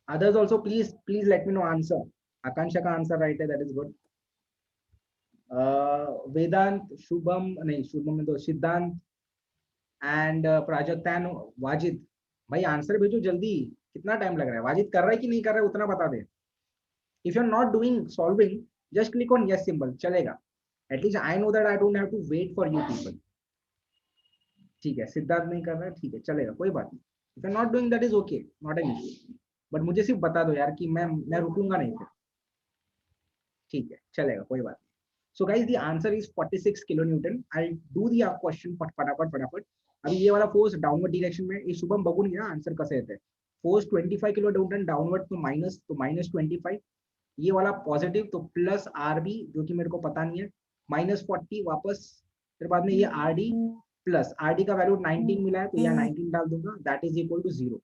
Others also please let me know answer. Akanksha का आंसर राइट है, that is good. Vedant, Shubham नहीं, शुभम में तो सिद्धांत एंड प्राजक्ता एंड वाजिद। भाई आंसर भेजो जल्दी, कितना टाइम लग रहा है? वाजिद कर रहा है कि नहीं कर रहा है उतना बता दे। If you are not doing solving, just click on yes symbol, चलेगा। At least I know that I don't have to wait for you people. ठीक है, सिद्धार्थ नहीं कर रहा है, ठीक है, चलेगा, कोई बात नहीं। If you are not doing that is okay, not an issue. बट मुझे सिर्फ बता दो यार कि मैं रुकूंगा नहीं फिर। ठीक है, चलेगा, कोई बात नहीं। So guys, the answer is 46 kilonewton. I'll do the question फटाफट। अभी ये वाला फोर्स डाउनवर्ड डायरेक्शन में, ये शुभम बघून घ्या आंसर कसं येते। फोर्स 25 किलोन्यूटन डाउनवर्ड, तो माइनस 25। ये वाला पॉजिटिव, तो प्लस आरबी जो कि मेरे को पता नहीं है, माइनस 40 वापस। फिर बाद में ये आरडी प्लस आरडी का वैल्यू 19 मिला है, तो यहाँ 19 डाल दूंगा, that is equal to 0।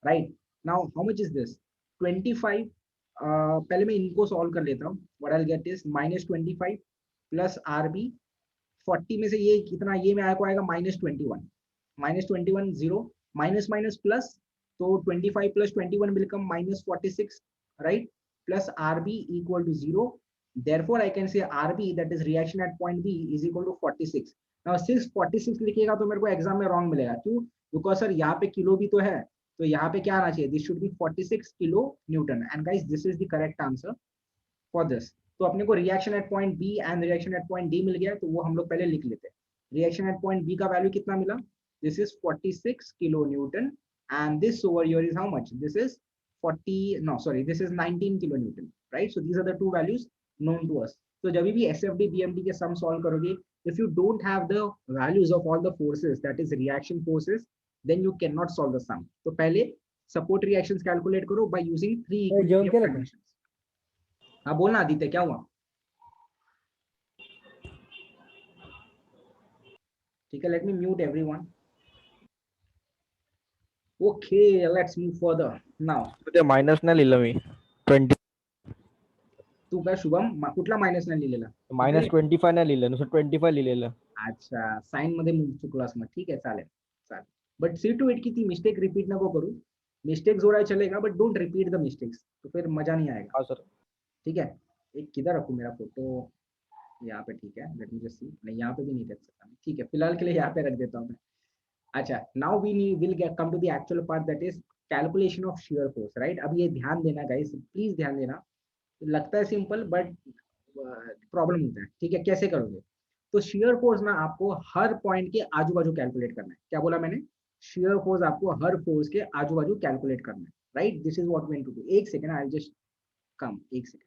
Right now how much is this? 25। पहले मैं इनको सॉल्व कर लेता हूँ। What I get is minus 25 plus RB 40 में से ये कितना, ये में आएगा minus 21। Minus 21 0, minus minus plus, तो 25 प्लस 21 become minus 46, right? Plus RB equal to 0, therefore I can say RB that is reaction at point B is equal to 46। Now 646 लिखिएगा तो मेरे को एग्जाम में रॉन्ग मिलेगा, क्यों? बिकॉज सर यहाँ पे किलो भी तो है, तो यहाँ पे क्या आना चाहिए? This should be 46 kilo newton. And guys this is the correct answer for this. तो अपने को reaction at point B and reaction at point D मिल गया, तो वो हम लोग पहले लिख लेते हैं। रिएक्शन एट पॉइंट बी का वैल्यू कितना मिला? This is 46 kilo newton and this over here is how much? This is 19 kilo newton, right? So these are the two values known to us. तो जब भी एसएफडी बीएमडी के sum solve करोगे, if you don't have the values of all the forces, that is reaction forces, then you can not solve the sum. तो पहले support reactions calculate करो by using 3 equilibrium conditions. हाँ बोलना आदित्य, क्या हुआ? ठीक है, let me mute everyone. Okay, let's move further now. ते मायनस नाही लिहिलं मी 20 तू काय शुभम कुठला मायनस नाही लिहिलेला? मायनस 25 नाही लिहिलं, नुसतं 25 लिहिलेलं. अच्छा, साइन मध्ये चुकलास मग, ठीक आहे, चालेल। बट सी टू इट की ती मिस्टेक रिपीट नको करू। मिस्टेक जोड़ा चलेगा but don't repeat the mistakes, तो फिर मजा नहीं आएगा। हाँ सर. ठीक है, एक किधर रखूं मेरा फोटो? यहाँ पे, ठीक है, लेट मी जस्ट सी। नहीं, यहाँ पे भी नहीं रख सकता, ठीक है, फिलहाल के लिए यहाँ पे रख देता हूँ मैं। अच्छा, now we will get come to the actual part, that is calculation of shear force, right? अब ये ध्यान देना गाइस, प्लीज ध्यान देना। लगता है सिंपल बट प्रॉब्लम होता है, ठीक है? कैसे करोगे? तो शियर फोर्स ना आपको हर पॉइंट के आजू बाजू कैलकुलेट करना है। क्या बोला मैंने? शियर फोर्स आपको हर फोर्स के आजू बाजू कैलकुलेट करना है, right? This is what we need to do. एक second, I will just come, एक second.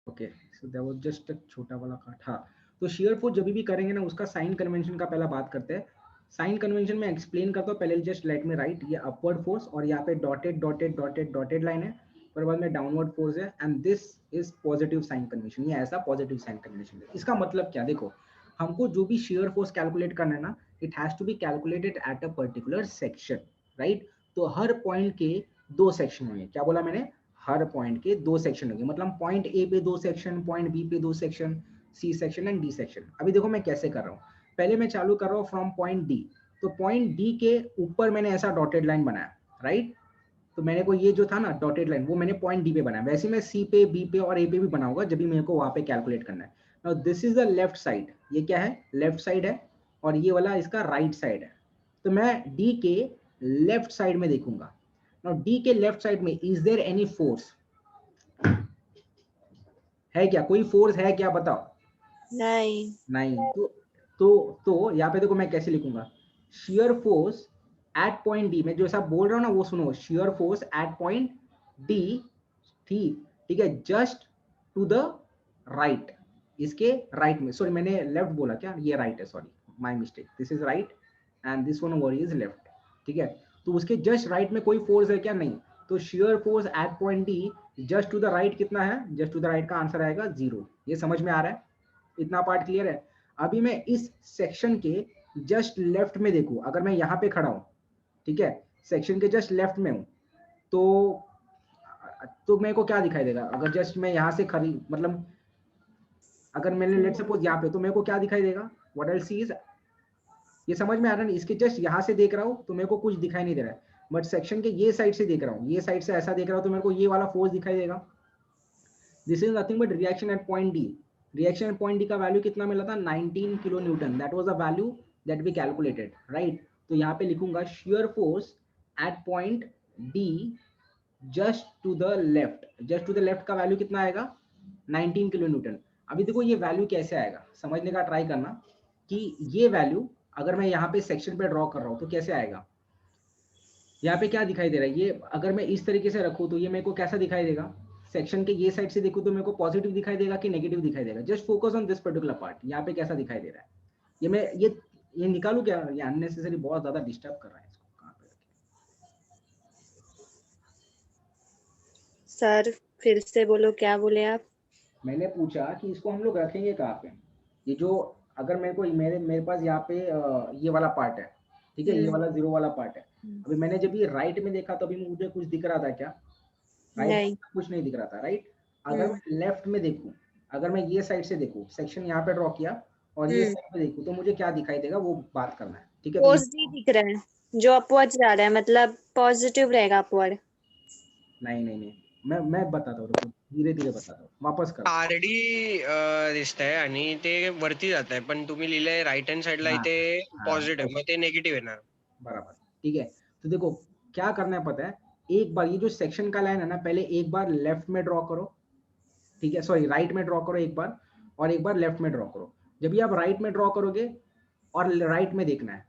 Okay, so that was just a छोटा वाला काट। हाँ, तो शियर फोर्स जब भी करेंगे ना, उसका साइन कन्वेंशन का पहला बात करते हैं। साइन कन्वेंशन में एक्सप्लेन करता हूँ, पहले जस्ट लेट मी राइट। ये अपवर्ड फोर्स और यहाँ पे डॉटेड लाइन है, और बाद में डाउनवर्ड फोर्स है, and this is positive sign convention. ये ऐसा पॉजिटिव साइन कन्वेंशन है। इसका मतलब क्या? देखो, हमको जो भी शियर फोर्स कैलकुलेट करना है ना, it has to be calculated at a particular section, right? तो हर पॉइंट के दो सेक्शन होंगे। क्या बोला मैंने? हर पॉइंट के दो सेक्शन होंगे, मतलब पॉइंट ए पे दो सेक्शन, पॉइंट बी पे दो section, C section and D section. अभी देखो मैं कैसे कर रहा हूँ। पहले मैं चालू कर रहा हूँ फ्रॉम पॉइंट डी, तो पॉइंट डी के ऊपर मैंने ऐसा डॉटेड लाइन बनाया, राइट? तो मैंने को ये जो था ना डॉटेड लाइन, वो मैंने पॉइंट डी पे बनाया। वैसे मैं सी पे, बी पे और ए पे भी बनाऊंगा जब भी मेरे को वहां पे कैलकुलेट करना है। Now this is the left side. ये क्या है? लेफ्ट साइड है, और ये वाला इसका राइट साइड है। तो मैं डी के लेफ्ट साइड में देखूंगा। नाउ डी के लेफ्ट साइड में इज देयर एनी फोर्स? है क्या? कोई फोर्स है क्या? बताओ। नहीं। तो यहाँ पे देखो मैं कैसे लिखूंगा। Shear force at point D में जो ऐसा बोल रहा हूँ ना, वो सुनो। Shear force at point D, ठीक, ठीक है, जस्ट टू द राइट, इसके राइट में, सॉरी मैंने लेफ्ट बोला क्या, ये राइट है, sorry my mistake, this is right and this one over is left, ठीक है। तो उसके जस्ट राइट में कोई फोर्स है क्या, नहीं, तो shear force at point D just to the right कितना है, जस्ट टू द राइट का आंसर आएगा 0। ये समझ में आ रहा है, इतना पार्ट क्लियर है। अभी मैं इस सेक्शन के जस्ट लेफ्ट में देखूं, अगर मैं यहाँ पे खड़ा हूं, ठीक है, सेक्शन के जस्ट लेफ्ट में हूं, तो मेरे को क्या दिखाई देगा, अगर जस्ट मैं यहाँ से खड़ी, मतलब अगर मैंने लेट सपोज यहाँ पे, तो मेरे को क्या दिखाई देगा, व्हाट आई सी इज, ये समझ में आ रहा है, इसके जस्ट यहाँ से देख रहा हूँ तो मेरे को कुछ दिखाई नहीं दे रहा है, बट सेक्शन के ये साइड से देख रहा हूँ, ये साइड से ऐसा देख रहा हूँ, तो मेरे को ये वाला फोर्स दिखाई देगा। This is nothing but reaction at point D. Reaction at point D का वैल्यू कितना मिला था, 19 kilo newton, that was the value that we calculated, right. तो यहाँ पे लिखूंगा shear force at point D just to the left, just to the left का value कितना आएगा, 19 किलो न्यूटन। अभी देखो ये वैल्यू कैसे आएगा, समझने का ट्राई करना कि ये वैल्यू अगर मैं यहाँ पे सेक्शन पे ड्रॉ कर रहा हूँ तो कैसे आएगा। यहाँ पे क्या दिखाई दे रहा है, ये अगर मैं इस तरीके से रखूँ तो ये मेरे को कैसा दिखाई देगा, सेक्शन के ये साइड से देखूँ तो मेरे को पॉजिटिव दिखाई देगा कि नेगेटिव दिखाई देगा। Just focus on this particular part, यहाँ पे कैसा दिखाई दे रहा है, ये मैं ये निकालू क्या, ये अननेसेसरी बहुत ज्यादा डिस्टर्ब कर रहा है, इसको कहाँ पे सर फिर से बोलो, क्या बोले आप। मैंने पूछा कि इसको हम लोग रखेंगे कहाँ पे, ये जो अगर मेरे को मेरे पास यहाँ पे ये वाला पार्ट है, ठीक है, ये वाला 0 वाला पार्ट है। अभी मैंने जब ये राइट में देखा तो अभी मुझे कुछ दिख रहा था क्या, राइट कुछ नहीं दिख रहा था, राइट। अगर मैं लेफ्ट में देखूं, अगर मैं ये साइड से देखूं, सेक्शन यहाँ पे ड्रॉ किया और ये साइड पे देखूं, तो मुझे क्या दिखाई देगा वो बात करना है, ठीक है। पॉजिटिव दिख रहा है जो अपवर्ड जा रहा है, मतलब पॉजिटिव रहेगा अपवर्ड। नहीं मैं बताता हूँ, धीरे धीरे बताता हूँ, वापस कर। आरडी दिसतंय आणि ते वरती जात आहे, पण तुम्ही लिहिलंय राईट हँड साइडला इथे पॉझिटिव्ह, मग ते नेगेटिव्ह येणार। बराबर, ठीक है। तो देखो क्या करना है पता है, एक बार ये जो सेक्शन का लाइन है ना, पहले एक बार लेफ्ट में ड्रॉ करो, ठीक है, सॉरी राइट में ड्रॉ करो एक बार, और एक बार लेफ्ट में ड्रॉ करो। जब भी आप राइट में ड्रॉ करोगे और राइट में देखना है,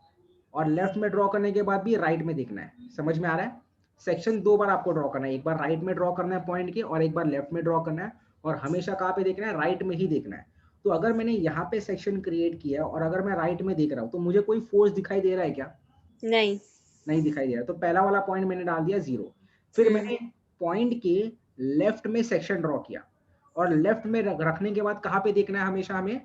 और लेफ्ट में ड्रॉ करने के बाद भी राइट में देखना है, समझ में आ रहा है। सेक्शन 2 बार आपको ड्रॉ करना है, एक बार राइट में ड्रॉ करना है पॉइंट के, और एक बार लेफ्ट में ड्रॉ करना है, और हमेशा कहाँ पे देखना है, राइट में ही देखना है। तो अगर मैंने यहाँ पे सेक्शन क्रिएट किया और अगर मैं राइट में देख रहा हूँ, तो मुझे कोई फोर्स दिखाई दे रहा है क्या, नहीं दिखाई दे रहा। तो पहला वाला पॉइंट मैंने डाल दिया 0। फिर मैंने पॉइंट के लेफ्ट में सेक्शन ड्रॉ किया, और लेफ्ट में रखने के बाद कहाँ पे देखना है हमेशा हमें,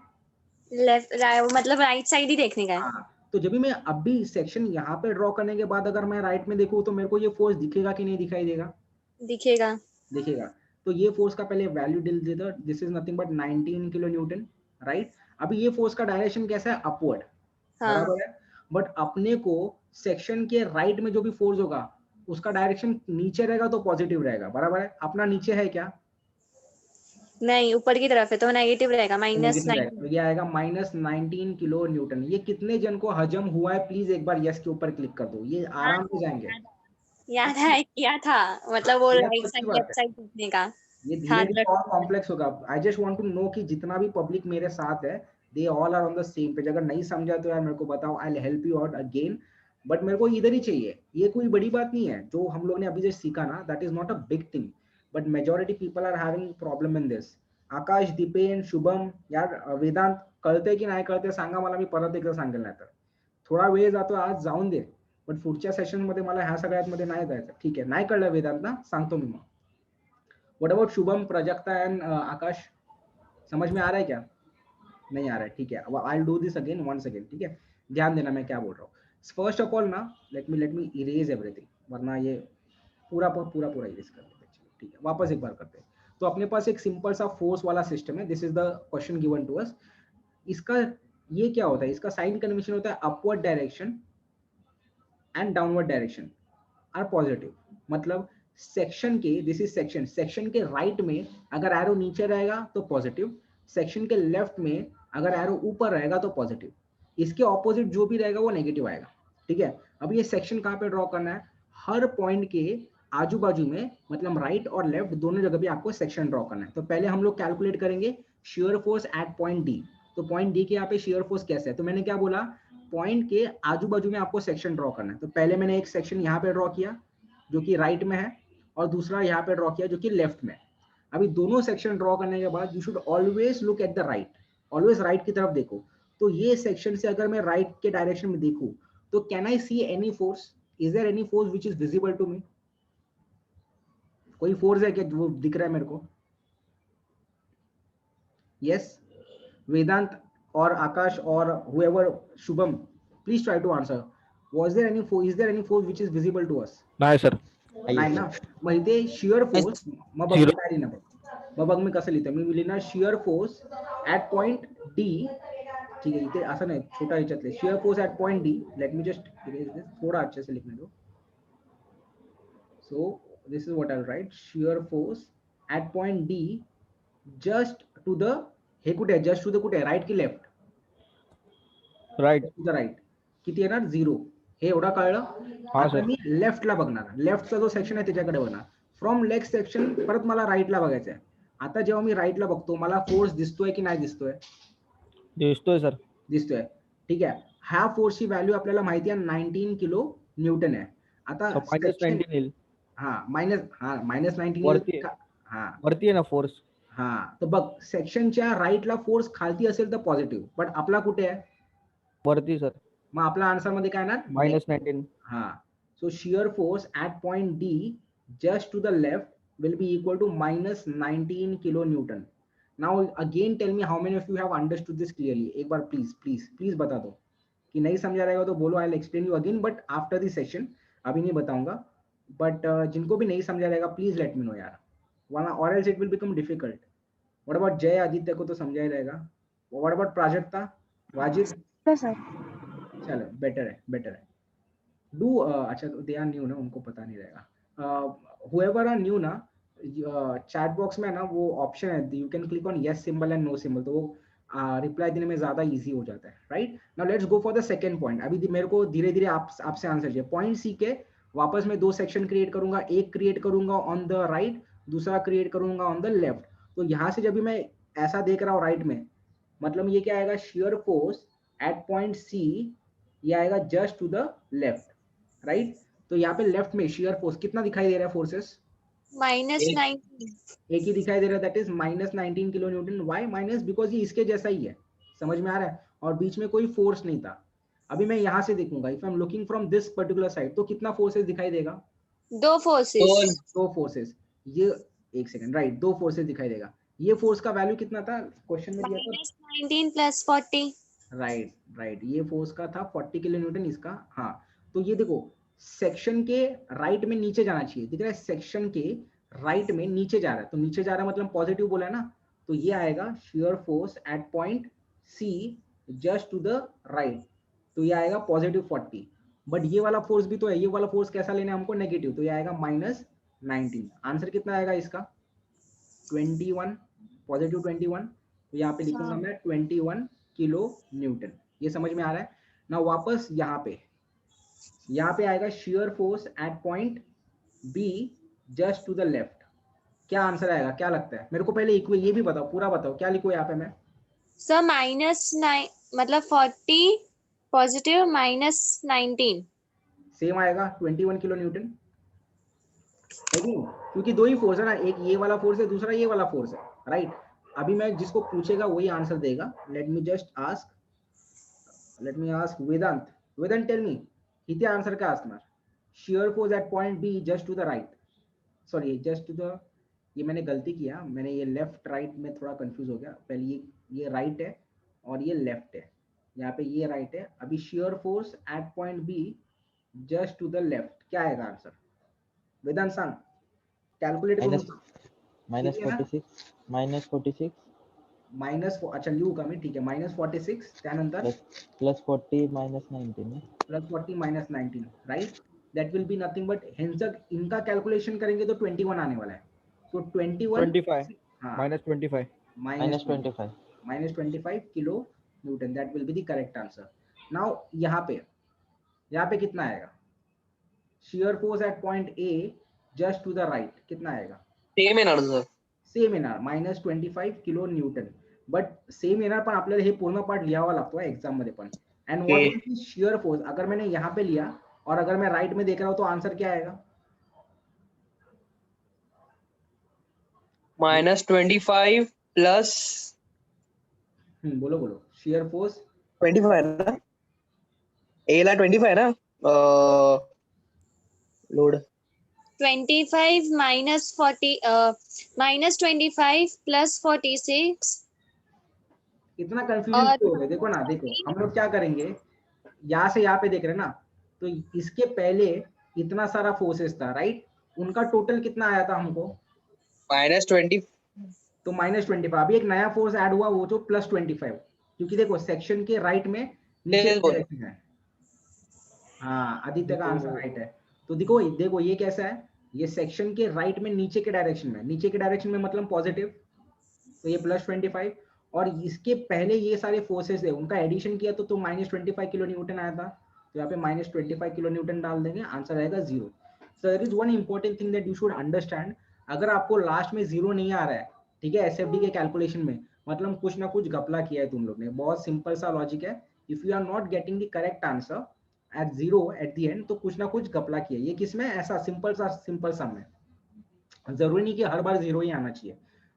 लेफ्ट, मतलब राइट साइड ही देखने का है। तो जब भी मैं अब भी सेक्शन यहाँ पे ड्रॉ करने के बाद अगर मैं राइट में देखूँ तो मेरे को ये फोर्स दिखेगा कि नहीं दिखाई देगा, दिखेगा। तो ये फोर्स का पहले वैल्यू दिल देता, this is nothing but 19 kilo newton, right. अभी ये फोर्स का डायरेक्शन कैसा है, अपवर्ड, बराबर है। बट अपने को सेक्शन के राइट में जो भी फोर्स होगा उसका डायरेक्शन नीचे रहेगा तो पॉजिटिव रहेगा, बराबर है। अपना नीचे है क्या, नहीं ऊपर की तरफ है तो नेगेटिव रहेगा, -19। तो ये आएगा -19 किलो न्यूटन। ये कितने जन को हजम हुआ है, प्लीज एक बार यस के ऊपर क्लिक कर दो, ये आराम से जाएंगे। याद है किया था, मतलब वो राइट साइड लेफ्ट साइड देखने का। ये धीरे धीरे और कॉम्प्लेक्स होगा। I just want to know कि जितना भी पब्लिक मेरे साथ है, they all are on the same page. अगर नहीं समझा तो यार मेरे को बताओ, I will help you out again, but मेरे को इधर ही चाहिए। ये कोई बड़ी बात नहीं है जो हम लोग ने अभी जस्ट सीखा ना, that is not a big thing, but majority people are having problem in this. Akash, Dipen, Shubham, यार वेदांत कळते की नाही कळते सांगा मला, मी परत एकदा सांगेल, नाही तर थोडा वेळ जातो आज, जाऊन दे, बट पुढच्या सेशन मध्ये मला ह्या सगळ्यात मध्ये नाही जायचं, ठीक आहे। नाही कळलं वेदांत ना, सांगतो मी मग। What about Shubham, Prajakta and Akash, समझ में आ रहा है क्या, नहीं आ रहा है, ठीक है। I will do this again once again, ठीक है। ध्यान देना मैं क्या बोल रहा हूँ। फर्स्ट ऑफ ऑल ना, लेट मी इरेज एवरीथिंग, वरना ये पूरा इरेज कर देते, ठीक है। वापस एक बार करते हैं। तो अपने पास एक सिंपल सा फोर्स वाला सिस्टम है, this is the question given to us. इसका ये क्या होता है, इसका साइन कन्वेंशन होता है upward direction and downward direction are positive. मतलब सेक्शन के, दिस इज सेक्शन, सेक्शन के राइट में अगर एरो नीचे रहेगा तो पॉजिटिव, सेक्शन के लेफ्ट में अगर एरो ऊपर रहेगा तो पॉजिटिव, इसके ऑपोजिट जो भी रहेगा वो नेगेटिव आएगा, ठीक है। अब ये सेक्शन कहाँ पे ड्रॉ करना है, हर पॉइंट के आजू बाजू में, मतलब राइट और लेफ्ट दोनों जगह भी आपको सेक्शन ड्रॉ करना है। तो पहले हम लोग कैलकुलेट करेंगे shear force at point D. तो पॉइंट डी के यहाँ पे शियर फोर्स कैसे है, तो मैंने क्या बोला, पॉइंट के आजू बाजू में आपको सेक्शन ड्रॉ करना है। तो पहले मैंने एक सेक्शन यहाँ पे ड्रॉ किया जो कि राइट में है, और दूसरा यहाँ पे ड्रॉ किया जो कि लेफ्ट में। अभी दोनों सेक्शन ड्रॉ करने के बाद you should always look at the right, always right की तरफ देखो। तो ये सेक्शन से अगर मैं राइट के डायरेक्शन में देखूं तो can I see any force, is there any force which is visible to me? कोई फोर्स है क्या वो दिख रहा है मेरे को? यस, वेदांत और आकाश और whoever, Shubham, please try to answer. Was there any force, is there any force which is visible to us? नाही सर. नाही ना. मग इथे shear force, मग बघ मी काय लिहिणार, मग बघ मी कसं लिहितो, मी लिहिणार shear force at point D. ठीक है, इथे असं नाही, छोटा ह्याच्यातले shear force at point D. Let me just erase this, थोड़ा अच्छे से लिखने दो. So this is what I'll write, shear force at point D just to the, हे कुठे आहे, just to the कुठे आहे, राईट की left? Right. To the right. किती येणार? 0. हे एवढा कळलं. हा आता सर. मी लेफ्टला बघणार, लेफ्टचा जो सेक्शन आहे त्याच्याकडे बघणार. फ्रॉम लेफ्ट सेक्शन परत मला राईटला बघायचं आहे. आता जेव्हा मी राईटला बघतो मला फोर्स दिसतोय की नाही दिसतोय? दिसतोय सर. दिसतोय. ठीक आहे, ह्या फोर्सची व्हॅल्यू आपल्याला माहिती आहे 19 किलो न्यूटन आहे. आता -19 येईल. मायनस 19 वरती आहे. हा वरती आहे ना फोर्स. हा, तर बघ सेक्शनच्या राईटला फोर्स खालती असेल तर पॉझिटिव्ह, बट आपला कुठे आहे? वरती सर. मग आपला आन्सर मध्ये काय येणार? -19. हा, so shear force at point D just to the left will be equal to -19 kilo newton. Now again tell me how many of you have understood this clearly. एक बार प्लीज बता दो. कि नहीं समझा रहेगा तो बोलो, I'll explain you again but after the session. अभी नहीं बताऊंगा, but जिनको भी नहीं समझा रहेगा प्लीज लेट मी नो यार, वरना or else it will become difficult. What about जय, आदित्य को तो समझा ही रहेगा. What about प्राजक्ता, वाजिब? सर चलो बेटर है. डू अच्छा दे आर न्यू ना, उनको पता नहीं रहेगा. whoever are new ना, चैट बॉक्स में ना वो ऑप्शन है, you can click on yes symbol and no symbol, तो वो रिप्लाई देने में ज्यादा इजी हो जाता है. Right, now let's go for the second point. अभी मेरे को धीरे धीरे आपसे आंसर चाहिए. पॉइंट सी के वापस मैं 2 सेक्शन क्रिएट करूंगा, एक क्रिएट करूंगा ऑन द राइट, दूसरा क्रिएट करूंगा ऑन द लेफ्ट. तो यहाँ से जब भी मैं ऐसा देख रहा हूँ राइट में, मतलब ये क्या आएगा, shear force at point C, ये आएगा just to the left. Right, तो यहाँ पे लेफ्ट में शियर फोर्स कितना दिखाई दे रहा है? फोर्सेस -19. एक ही दिखाई दे रहा है, that is -19 kilo Newton. Why minus? Because ये इसके जैसा ही है. समझ में आ रहा है? और बीच में कोई फोर्स नहीं था. अभी मैं यहाँ से देखूंगा, if I am looking from this particular side, तो कितना फोर्सेस दिखाई देगा? 2 फोर्सेस. 2 फोर्सेस. ये एक सेकंड, राइट, 2 फोर्सेस दिखाई देगा. ये फोर्स का वैल्यू कितना था क्वेश्चन में दिया था? -19 + 40. राइट, ये फोर्स का था 40 किलो न्यूटन इसका. हाँ, तो ये देखो सेक्शन के राइट में नीचे जाना चाहिए, दिख रहा है? सेक्शन के राइट में नीचे जा रहा है, तो नीचे जा रहा है मतलब पॉजिटिव बोला है ना, तो ये आएगा shear force at point C just to the right, तो ये आएगा +40. बट ये वाला फोर्स भी तो है, ये वाला फोर्स कैसा लेना है हमको? नेगेटिव, तो ये आएगा -19. आंसर कितना आएगा इसका? 21, +21. तो यहाँ पे लिखूंगा मैं 21 किलो न्यूटन. ये समझ में आ रहा है ना? वापस यहाँ पे आएगा shear force at point B just to the left. क्या आंसर आएगा, क्या लगता है मेरे को? पहले ये भी बताओ, पूरा बताओ, क्या लिखो यहाँ पे मैं? सर -9 मतलब 40 पॉजिटिव -19 सेम आएगा 21 किलो न्यूटन. क्योंकि 2 ही फोर्स है ना, एक ये वाला फोर्स है, दूसरा ये वाला फोर्स है. राइट, अभी मैं जिसको पूछेगा वही आंसर देगा. Let me ask Vedant. Vedant tell me, किती आंसर काय असणार? Shear force at point B just to the right, sorry just to the, ये मैंने गलती किया, मैंने ये लेफ्ट राइट में थोड़ा कंफ्यूज हो गया. पहले ये राइट है और ये लेफ्ट है, यहाँ पे ये राइट है. अभी shear force at point B just to the left, क्या आएगा आंसर? वेदांत सांग, कैलकुलेट करून. -46 अच्छा लिहू का मी? ठीक आहे, -46 त्यानंतर +40 -19 +40 -19. Right, that will be nothing but इनका कैलकुलेशन करेंगे तो 21 आने वाला है. तो 25. हाँ, -25. -25 kilo newton, that will be the correct answer. Now यहाँ पे कितना आएगा? Shear force at point A just to the right, कितना आएगा? सेम येणार सर. सेम येणार -25 किलो न्यूटन. बट सेम येणार, पण आपल्याला हे पूर्ण पार्ट लिहावा लागतो एक्झाम मध्ये पण. And what is shear force? अगर मैंने यहाँ पे लिया और अगर मैं राइट में देख रहा हूँ तो आंसर क्या आएगा? -25 प्लस बोलो बोलो, shear force 25 है ना, ए ला 25 है ना लोड 25 minus 40 minus 25 plus 46 इतना कंफ्यूजन और क्यों हो रहा है? देखो ना, देखो हम लोग क्या करेंगे, यहाँ से यहाँ पे देख रहे हैं ना, तो इसके पहले इतना सारा फोर्सेस था, राइट? उनका टोटल कितना आया था हमको? -20 तो -25। अभी एक नया फोर्स ऐड हुआ, वो जो +25, क्योंकि देखो सेक्शन के राइट में नीचे Yes, बोलो। डायरेक्शन है। हाँ, आदित्य का आंसर राइट है। तो देखो देखो ये कैसा है, ये सेक्शन के राइट में नीचे के डायरेक्शन में, नीचे के डायरेक्शन में मतलब पॉजिटिव, तो ये +25, और इसके पहले ये सारे फोर्सेस है उनका एडिशन किया तो -25 किलो न्यूटन आया था, तो यहाँ पे -25 किलो न्यूटन डाल देंगे, आंसर आएगा 0। So there is one important thing that you should understand, अगर आपको लास्ट में 0 नहीं आ रहा है, ठीक है, एसएफडी के कैलकुलेशन में, मतलब कुछ ना कुछ घपला किया है तुम लोग ने। बहुत सिंपल सा लॉजिक है, if you are not getting the correct answer at 0 at the end, तो कुछ ना कुछ घपला किया। ये किसमें? ऐसा सिंपल सा में, जरूरी नहीं कि हर बार 0 ही आना चाहिए,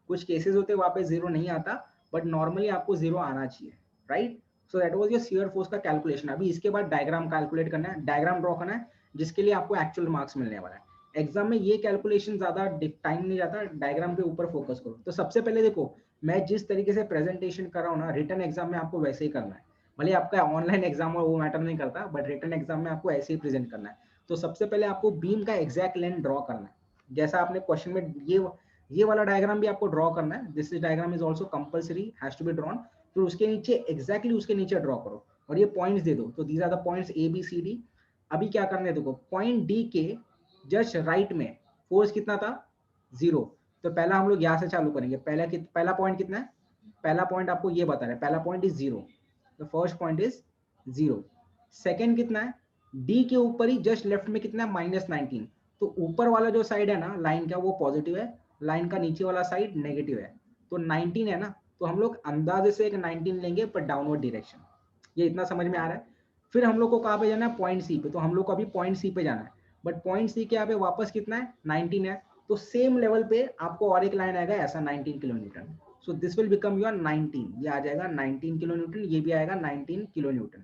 कुछ केसेस होते हैं वहां पे 0 नहीं आता, बट नॉर्मली आपको 0 आना चाहिए, right? So that was your shear force का कैलकुलेशन। अभी इसके बाद डायग्राम कैलकुलेट करना है, डायग्राम ड्रॉ करना है, जिसके लिए आपको एक्चुअल मार्क्स मिलने वाला है। एग्जाम में ये कैलकुलेशन ज्यादा टाइम नहीं जाता, डायग्राम के ऊपर फोकस करो। तो सबसे पहले देखो, मैं जिस तरीके से प्रेजेंटेशन कर रहा हूँ ना, रिटर्न एग्जाम में आपको वैसे ही करना है। भले आपका ऑनलाइन एग्जाम हो वो मैटर नहीं करता, बट रिटर्न एग्जाम में आपको ऐसे ही प्रेजेंट करना है। तो सबसे पहले आपको बीम का एग्जैक्ट लेंथ ड्रॉ करना है, जैसा आपने क्वेश्चन में ये वाला डायग्राम भी आपको ड्रॉ करना है। This is diagram is also compulsory, has to be drawn. फिर उसके नीचे एग्जैक्टली उसके नीचे ड्रॉ करो और ये पॉइंट्स दे दो। तो these are the points A B C D. अभी क्या करना है, देखो पॉइंट डी के जस्ट राइट में फोर्स कितना था? 0। तो पहला हम लोग यहाँ से चालू करेंगे। पहला पॉइंट कितना है? पहला पॉइंट आपको ये बता रहा है, पहला point is 0। The first point is 0। Second कितना है? डी के ऊपर ही जस्ट लेफ्ट में कितना है? -19। तो ऊपर वाला जो साइड है ना लाइन का, वो पॉजिटिव है, लाइन का नीचे वाला साइड नेगेटिव है। तो 19 है ना, तो हम लोग अंदाजे से एक 19 लेंगे पर डाउनवर्ड डायरेक्शन। ये इतना समझ में आ रहा है? फिर हम लोग को कहाँ पे जाना है? पॉइंट सी पे। तो हम लोग को अभी पॉइंट सी पे जाना है, बट पॉइंट सी के यहाँ पे वापस कितना है? 19 है। तो सेम लेवल पे आपको और एक लाइन आएगा ऐसा 19 kilo Newton. So this will become your 19। ये आ जाएगा 19 किलो न्यूटन, ये भी आएगा 19 किलो न्यूटन।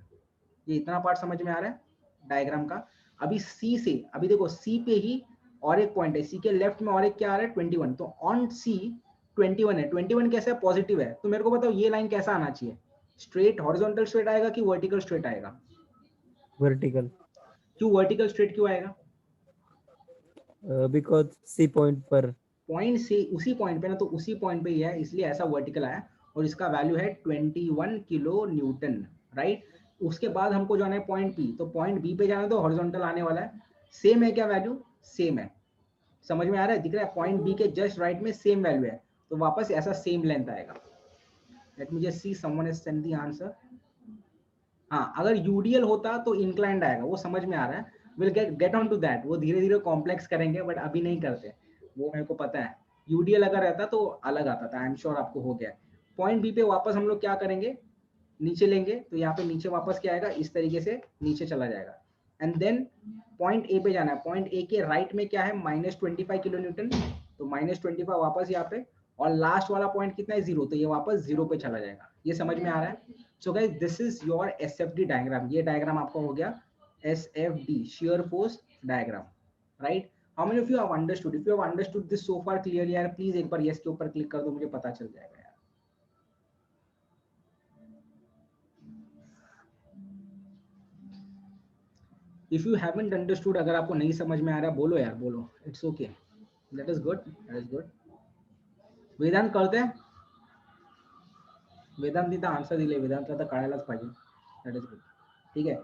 ये इतना पार्ट समझ में आ रहा है डायग्राम का? अभी सी से, अभी देखो सी पे ही और एक पॉइंट है, सी के लेफ्ट में और एक क्या आ रहा है? 21। तो ऑन सी 21 है। 21 कैसा है? पॉजिटिव है। तो मेरे को बताओ ये लाइन कैसा आना चाहिए? स्ट्रेट हॉरिजॉन्टल स्ट्रेट आएगा कि वर्टिकल स्ट्रेट आएगा? vertical क्यों वर्टिकल स्ट्रेट क्यों आएगा? because C point पर पॉइंट से उसी पॉइंट पे ना, तो उसी पॉइंट पे ही है, इसलिए ऐसा वर्टिकल आया। और इसका वैल्यू है 21 किलो न्यूटन, राइट? उसके बाद हमको जाना है पॉइंट बी। तो पॉइंट बी पे जाना है तो हॉरिजॉन्टल आने वाला है। सेम है क्या वैल्यू? सेम है। समझ में आ रहा है? दिख रहा है? पॉइंट बी के जस्ट राइट में सेम वैल्यू है, तो वापस ऐसा सेम लेंथ आएगा। Late me just see someone has send the answer. हाँ, अगर यूडीएल होता तो इंक्लाइंड आएगा, वो समझ में आ रहा है। Will get on to that. वो धीरे धीरे कॉम्प्लेक्स करेंगे, बट अभी नहीं करते, वो मेरे को पता है। यूडीएल अगर रहता तो अलग आता था, आई एम श्योर आपको हो गया। पॉइंट बी पे वापस हम लोग क्या करेंगे? नीचे लेंगे। तो यहाँ पे नीचे वापस क्या आएगा? इस तरीके से नीचे चला जाएगा। एंड देन पॉइंट ए पे जाना है। पॉइंट ए के राइट में क्या है? -25 किलो न्यूटन। तो -25 वापस यहाँ पे, और लास्ट वाला पॉइंट कितना है? 0। तो ये वापस 0 पे चला जाएगा। ये समझ में आ रहा है? So guys this is your SFD diagram. ये डायग्राम आपका हो गया SFD, shear force diagram, right? How many of you have understood? If you have understood this so far clearly यार, प्लीज एक बार यस के ऊपर क्लिक कर दो, मुझे पता चल जाएगा यार। इफ यू हैवंट अंडरस्टूड, अगर आपको नहीं समझ में आ रहा, बोलो यार, बोलो, it's okay, that is good, that is good. Vedant करते हैं? वेदांत तिथं आन्सर दिले, वेदांतला तर कळायलाच पाहिजे, दैट इज गुड, ठीक है।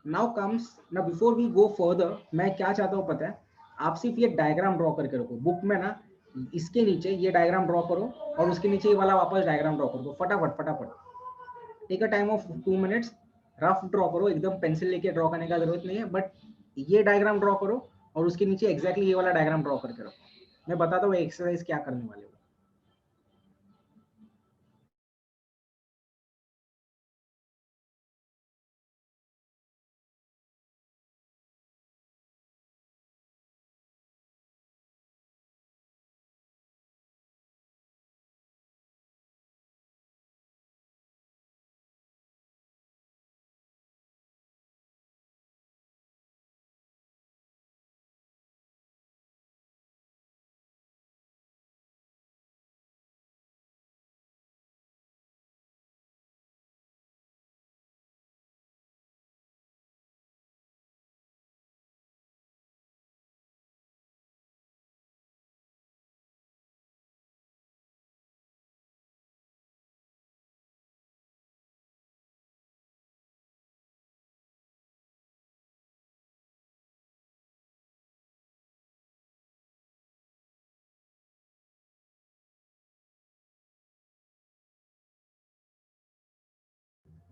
Now comes, now before we go further, मैं क्या चाहता हूँ पता है? आप सिर्फ ये डायग्राम ड्रॉ करके रखो बुक में ना, इसके नीचे ये डायग्राम ड्रॉ करो और उसके नीचे ये वाला वापस डायग्राम ड्रॉ कर दो, फटाफट फटाफट। Take a time of 2 minutes, rough draw करो, एकदम पेंसिल लेके ड्रॉ करने का जरूरत नहीं है, बट ये डायग्राम ड्रॉ करो और उसके नीचे एग्जैक्टली ये वाला डायग्राम ड्रॉ करके रखो। मैं बताता हूँ एक्सरसाइज क्या करने वाले हो।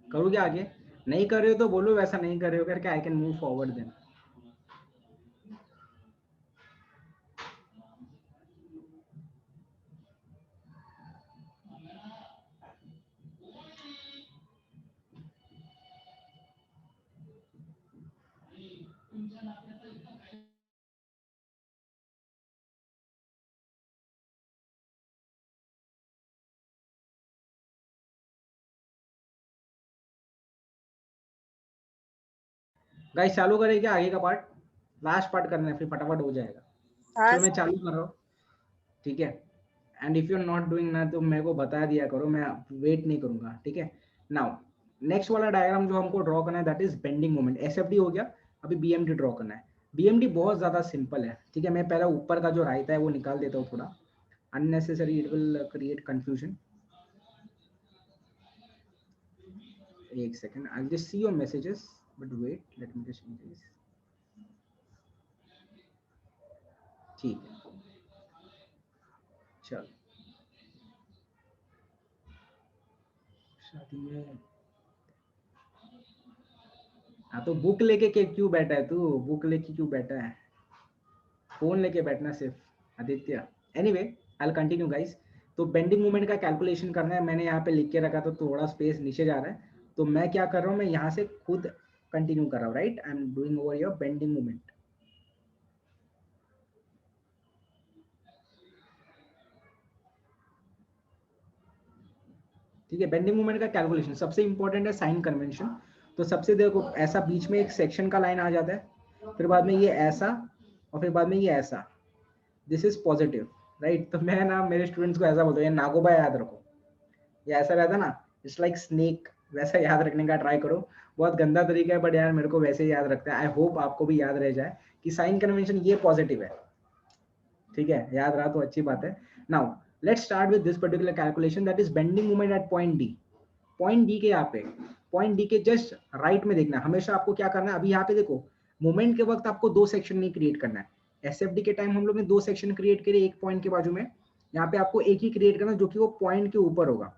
करोगे आगे? नहीं कर रहे हो तो बोलो वैसा नहीं कर रहे हो करके, I can move forward then. Guys चालू करें क्या आगे का पार्ट? लास्ट पार्ट करना है फिर फटाफट हो जाएगा। हाँ चलो मैं चालू कर रहा हूँ, ठीक है? And if you are not doing ना तो मेरे को बता दिया करो, मैं वेट नहीं करूंगा, ठीक है? नाउ नेक्स्ट वाला डायग्राम जो हमको ड्रॉ करना है that is bending moment. SFD हो गया, अभी बीएमडी ड्रॉ करना है। बीएमडी बहुत ज्यादा सिंपल है, ठीक है? मैं पहले ऊपर का जो रायता है वो निकाल देता हूँ, थोड़ा unnecessary it will create confusion. एक second, I just see your messages but wait let me just change this. ठीक है, चलो शादी में। हाँ तो बुक लेके क्यों बैठा है तू? बुक लेके क्यों बैठा है? फोन लेके बैठना सिर्फ Aditya. Anyway I will continue guys. तो बेंडिंग मोमेंट का कैलकुलेशन करना है, मैंने यहाँ पे लिख के रखा तो थोड़ा स्पेस नीचे जा रहा है, तो मैं क्या कर रहा हूँ, मैं यहाँ से खुद कंटिन्यू कर रहा हूँ, right? I am doing over your bending moment. ठीक है, बेंडिंग मोमेंट का कैलकुलेशन सबसे इंपॉर्टेंट है साइन कन्वेंशन। तो सबसे देखो ऐसा बीच में एक सेक्शन का लाइन आ जाता है, फिर बाद में ये ऐसा, और फिर बाद में ये ऐसा, दिस इज पॉजिटिव, राइट? तो मैं ना मेरे स्टूडेंट्स को ऐसा बोलता हूँ, ये नागोबा याद रखो, ये ऐसा रहता ना, इट्स लाइक स्नेक, वैसा याद रखने का ट्राई करो। बहुत गंदा तरीका है बट यार मेरे को वैसे ही याद रखता है। आई होप आपको भी याद रह जाए कि साइन कन्वेंशन ये पॉजिटिव है, ठीक है? याद रहा तो अच्छी बात है। Now let's start with this particular calculation that is bending moment at point D. Point D के यहाँ पे, पॉइंट डी के जस्ट राइट में देखना हमेशा आपको क्या करना है। अभी यहाँ पे देखो, मोमेंट के वक्त आपको दो सेक्शन नहीं क्रिएट करना है। एसएफडी के टाइम हम लोग ने दो सेक्शन क्रिएट करे एक पॉइंट के बाजू में, यहाँ पे आपको एक ही क्रिएट करना जो कि वो पॉइंट के ऊपर होगा।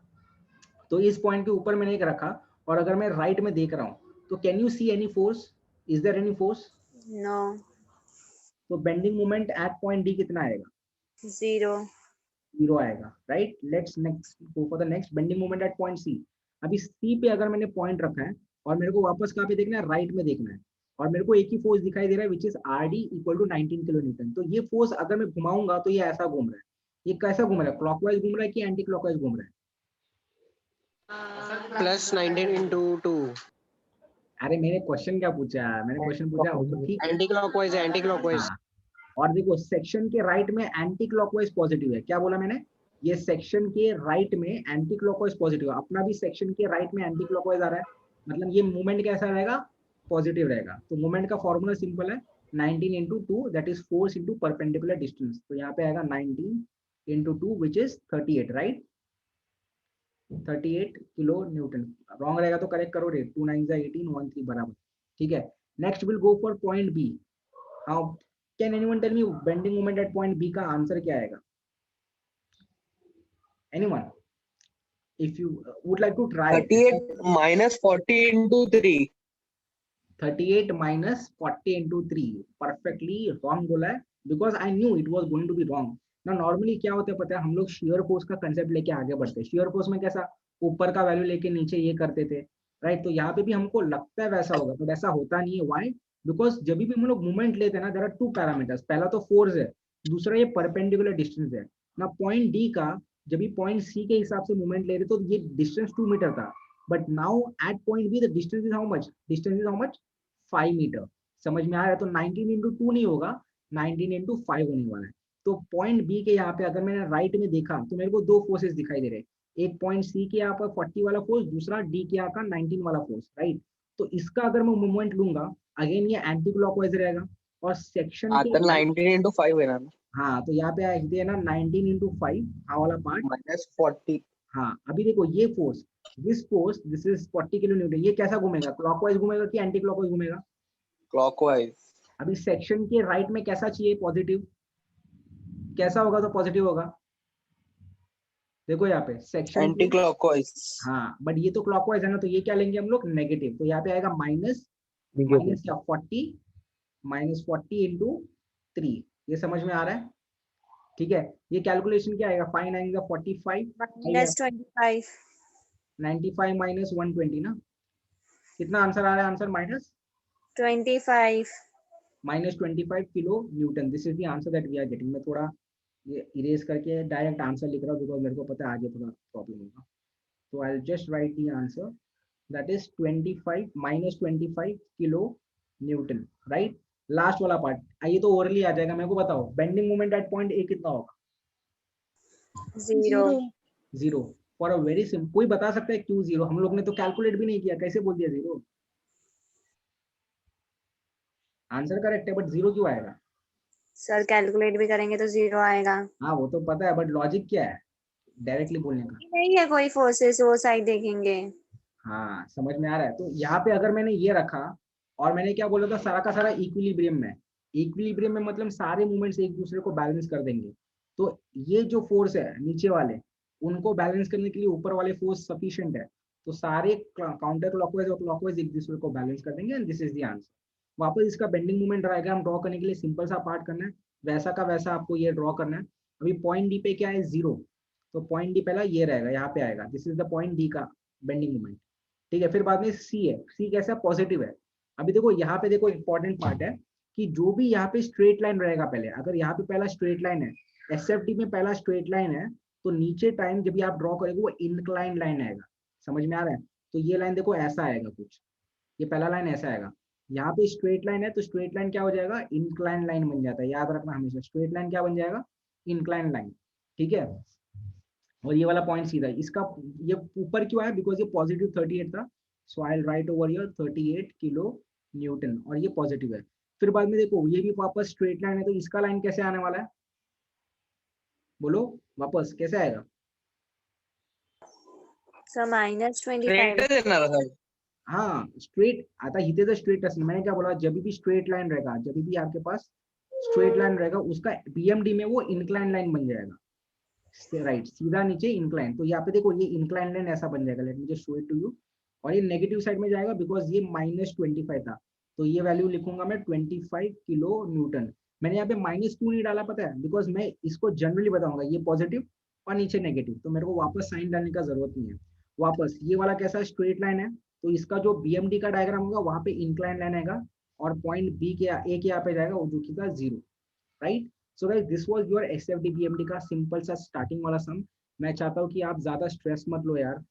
तो इस पॉइंट के ऊपर मैंने एक रखा, और अगर मैं राइट में देख रहा हूँ तो can you see any force? Is there any force? No, तो bending moment at point D कितना आएगा? जीरो। जीरो आएगा, right? Let's next go for the next bending moment at point C. अभी सी पे अगर मैंने पॉइंट रखा है और मेरे को वापस कहाँ पे देखना है? राइट में देखना है, और मेरे को एक ही फोर्स दिखाई दे रहा है which is R D equal to 19 kilo Newton. तो ये फोर्स अगर मैं घुमाऊंगा तो ये ऐसा घूम रहा है। ये कैसा घूम रहा है? क्लॉकवाइज घूम रहा है कि एंटी क्लॉकवाइज घूम रहा है? प्लस 19 into 2 अरे मैंने क्वेश्चन क्या पूछा? मैंने क्वेश्चन पूछा ठीक है, एंटी क्लॉकवाइज है, एंटी क्लॉकवाइज। हाँ। और देखो सेक्शन के राइट में एंटी क्लॉकवाइज पॉजिटिव है, क्या बोला मैंने? ये सेक्शन के राइट में एंटी क्लॉकवाइज पॉजिटिव है, अपना भी सेक्शन के राइट में एंटी क्लॉकवाइज आ रहा है, मतलब ये मूवमेंट कैसा रहेगा? पॉजिटिव रहेगा। तो मूवमेंट का फॉर्मूला सिंपल है, 19 into 2 that is force into perpendicular distance. तो यहाँ पे आएगा 19 into 2 which is 38, right? 38 kilo Newton. Wrong रहेगा तो करेक्ट करो रे, 2 9 18 1 3 बराबर, ठीक है? Next will go for point B. How can anyone tell me bending moment at point B का आंसर क्या आएगा? Anyone if you would like to try? 38 minus 40 into 3. 38 minus 40 into 3 perfectly wrong बोला है, because I knew it was going to be wrong. ना normally क्या होता है पता है, हम लोग शेयर फोर्स का कंसेप्ट लेके आगे बढ़ते हैं। शेयर फोर्स में कैसा ऊपर का वैल्यू लेके नीचे ये करते थे, राइट? तो यहाँ पे भी हमको लगता है वैसा होगा, तो वैसा होता नहीं है। व्हाई? बिकॉज जब भी हम लोग मूवमेंट लेते हैं ना, देयर आर टू पैरामीटर्स, पहला तो फोर्स है, दूसरा ये परपेंडिकुलर डिस्टेंस है ना। पॉइंट डी का जब भी पॉइंट सी के हिसाब से मूवमेंट ले रहे तो ये डिस्टेंस 2 मीटर था, but now at point B the distance is how much? Distance is how much? 5 metre. समझ में आ रहा है? तो 19 into 2 नहीं होगा, 19 into 5 होने वाला है। तो पॉइंट बी के यहाँ पे अगर मैंने राइट में देखा तो मेरे को दो फोर्सेस दिखाई दे रहे हैं, एक पॉइंट सी के यहाँ पर 40 वाला फोर्स, दूसरा डी के यहाँ का 19 वाला फोर्स, राइट? तो इसका अगर मैं मूवमेंट लूंगा, अगेन ये एंटी क्लॉकवाइज रहेगा, और सेक्शन के आता 19 into 5 है ना, हाँ, तो यहाँ पे है ना 19 into 5 हाँ वाला पार्ट। minus 40. हाँ अभी देखो ये force, this is 40 kilo Newton, ये कैसा घूमेगा? क्लॉकवाइज घूमेगा कि एंटी क्लॉकवाइज घूमेगा? Clockwise. अभी सेक्शन के राइट में कैसा चाहिए? पॉजिटिव। कैसा होगा तो पॉजिटिव होगा? देखो यहाँ पे सेक्शन एंटी क्लॉकवाइज। हाँ, बट ये तो क्लॉकवाइज है ना, तो ये क्या लेंगे हम लोग, नेगेटिव। तो यहाँ पे आएगा माइनस क्या 40 -40 इंटू 3। ये समझ में आ रहा है? ठीक है, ये कैलकुलेशन क्या आएगा, फाइन आएगा 45 -25 95 माइनस 120 ना, कितना आंसर आ रहा है, answer -25 -25 kilo Newton. This is the answer that we are getting. मैं थोड़ा ये इरेज करके डायरेक्ट आंसर लिख रहा हूँ बिकॉज मेरे को पता है आगे थोड़ा प्रॉब्लम होगा। तो आई will just right the answer, that is 25 -25 kilo newton, right. Last वाला पार्ट आइए तो ओरली आ जाएगा। मेरे को बताओ बेंडिंग मोमेंट एट पॉइंट ए कितना होगा? 0 फॉर अ वेरी सिंपल। कोई बता सकता है क्यों 0? हम लोग ने तो कैलकुलेट भी नहीं किया, कैसे बोल दिया 0? आंसर करेक्ट है, बट 0 क्यों आएगा? सर कैलकुलेट भी करेंगे तो 0 आएगा। हाँ वो तो पता है, बट लॉजिक क्या है डायरेक्टली बोलने का? नहीं है कोई फोर्सेस, वो साइड देखेंगे। हाँ समझ में आ रहा है। तो यहाँ पे अगर मैंने ये रखा और मैंने क्या बोला था, सारा का सारा इक्विलिब्रियम में। इक्विलिब्रियम में मतलब सारे मूवमेंट्स एक दूसरे को बैलेंस कर देंगे। तो ये जो फोर्स है नीचे वाले, उनको बैलेंस करने के लिए ऊपर वाले फोर्स सफिशिएंट है। तो सारे काउंटर क्लॉकवाइज और क्लॉकवाइज एक दूसरे को बैलेंस कर देंगे and this is the answer. वापस इसका बेंडिंग मूवमेंट डायग्राम ड्रॉ करने के लिए सिंपल सा पार्ट करना है, वैसा का वैसा आपको ये ड्रॉ करना है। अभी पॉइंट डी पे क्या है, 0। तो पॉइंट डी पहला ये रहेगा, यहाँ पे आएगा, this is the point D का बेंडिंग मूवमेंट। ठीक है, फिर बाद में सी है, सी कैसा पॉजिटिव है। अभी देखो यहाँ पे देखो इंपॉर्टेंट पार्ट है कि जो भी यहाँ पे स्ट्रेट लाइन रहेगा, पहले अगर यहाँ पे पहला स्ट्रेट लाइन है, एसएफडी में पहला स्ट्रेट लाइन है, तो नीचे टाइम जब भी आप ड्रॉ करेंगे वो इंक्लाइन लाइन आएगा। समझ में आ रहा है? तो ये लाइन देखो ऐसा आएगा कुछ, ये पहला लाइन ऐसा आएगा। यहाँ पे स्ट्रेट लाइन है तो स्ट्रेट लाइन क्या हो जाएगा, इंक्लाइन लाइन बन जाता है। याद रखना हमेशा, स्ट्रेट लाइन क्या बन जाएगा, इंक्लाइन लाइन। ठीक है, और ये वाला पॉइंट सीधा इसका ये ऊपर क्यों आया, बिकॉज ये पॉजिटिव 38 था। So I will write over here 38 kilo newton, और ये पॉजिटिव है। फिर बाद में देखो ये भी वापस स्ट्रेट लाइन है, तो इसका लाइन कैसे आने वाला है, बोलो वापस कैसे आएगा? सर -25 स्ट्रेट देणार आहे. हाँ स्ट्रेट आता, इथे तर स्ट्रेट असणार। मैंने क्या बोला, जब भी स्ट्रेट लाइन रहेगा, जब भी आपके पास स्ट्रेट लाइन रहेगा, उसका बीएमडी में वो इंक्लाइन लाइन बन जाएगा, राइट, सीधा नीचे इंक्लाइन। तो यहाँ पे देखो ये इंक्लाइन लाइन ऐसा बन जाएगा। Let me just show it to you. और ये नेगेटिव साइड में जाएगा बिकॉज ये -25 था, तो ये वैल्यू लिखूंगा मैं 25 किलो न्यूटन। मैंने यहाँ पे -2 नहीं डाला, पता है, बिकॉज मैं इसको जनरली बताऊंगा, ये पॉजिटिव और नीचे नेगेटिव, तो मेरे को वापस साइन डालने का जरूरत नहीं है। वापस ये वाला कैसा स्ट्रेट लाइन है, तो इसका जो बीएमडी का डायग्राम होगा वहां पे इंक्लाइन लाइन आएगा, और पॉइंट बी के ए के यहाँ पे जाएगा, वो जो कि था 0, right. So guys this was your SFD BMD का सिंपल सा स्टार्टिंग वाला सम। मैं चाहता हूँ कि आप ज्यादा स्ट्रेस मत लो यार,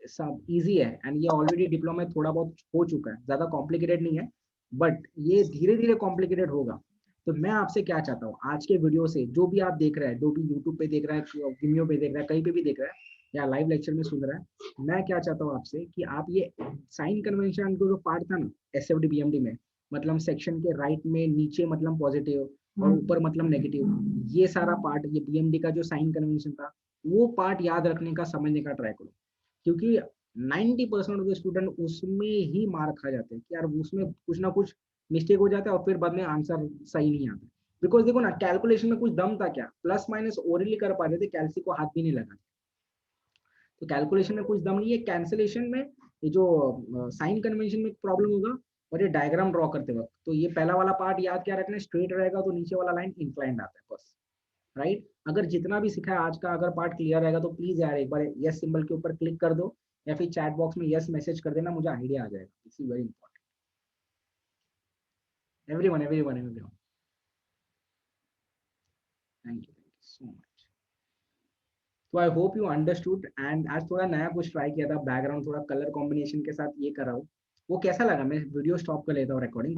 सब इजी है एंड ये ऑलरेडी डिप्लोमा में थोड़ा बहुत हो चुका है, ज्यादा कॉम्प्लिकेटेड नहीं है, बट ये धीरे धीरे कॉम्प्लिकेटेड होगा। तो मैं आपसे क्या चाहता हूँ, आज के वीडियो से जो भी आप देख रहे हैं, जो भी यूट्यूब पे देख रहा है, वीडियो पे देख रहा है, कहीं पे भी देख रहा है या लाइव लेक्चर में सुन रहा है, मैं क्या चाहता हूँ आपसे कि आप ये साइन कन्वेंशन जो पार्ट था ना एसएफडी बीएमडी में, मतलब सेक्शन के राइट में नीचे मतलब पॉजिटिव और ऊपर मतलब नेगेटिव, ये सारा पार्ट, ये बीएमडी का जो साइन कन्वेंशन था, वो पार्ट याद रखने का, समझने का ट्राई करो। क्योंकि 90% ऑफ द स्टूडेंट उसमें ही मार खा जाते हैं कि यार उसमें कुछ ना कुछ मिस्टेक हो जाता है और फिर बाद में आंसर सही नहीं आता। बिकॉज देखो ना, कैलकुलेशन में कुछ दम था क्या, प्लस माइनस ओरली कर पा रहे थे, कैलसी को हाथ भी नहीं लगा। तो कैलकुलेशन में कुछ दम नहीं है, कैंसिलेशन में ये जो साइन कन्वेंशन में प्रॉब्लम होगा, और ये डायग्राम ड्रॉ करते वक्त। तो ये पहला वाला पार्ट याद क्या रखना है, स्ट्रेट रहेगा तो नीचे वाला लाइन इंक्लाइंड आता है बस, राइट। अगर जितना भी सीखा है आज का अगर पार्ट क्लियर रहेगा तो प्लीज यार एक बार यस सिंबल के ऊपर क्लिक कर दो, या फिर चैट बॉक्स में यस मैसेज कर देना, मुझे आइडिया आ जाएगा। This is very important, everyone everyone everyone, thank you so much. तो I hope you understood. And आज थोड़ा नया कुछ ट्राई किया था, बैकग्राउंड थोड़ा कलर कॉम्बिनेशन के साथ ये कर रहा हूँ। वो कैसा लगा, मैं वीडियो स्टॉप कर लेता हूँ रिकॉर्डिंग।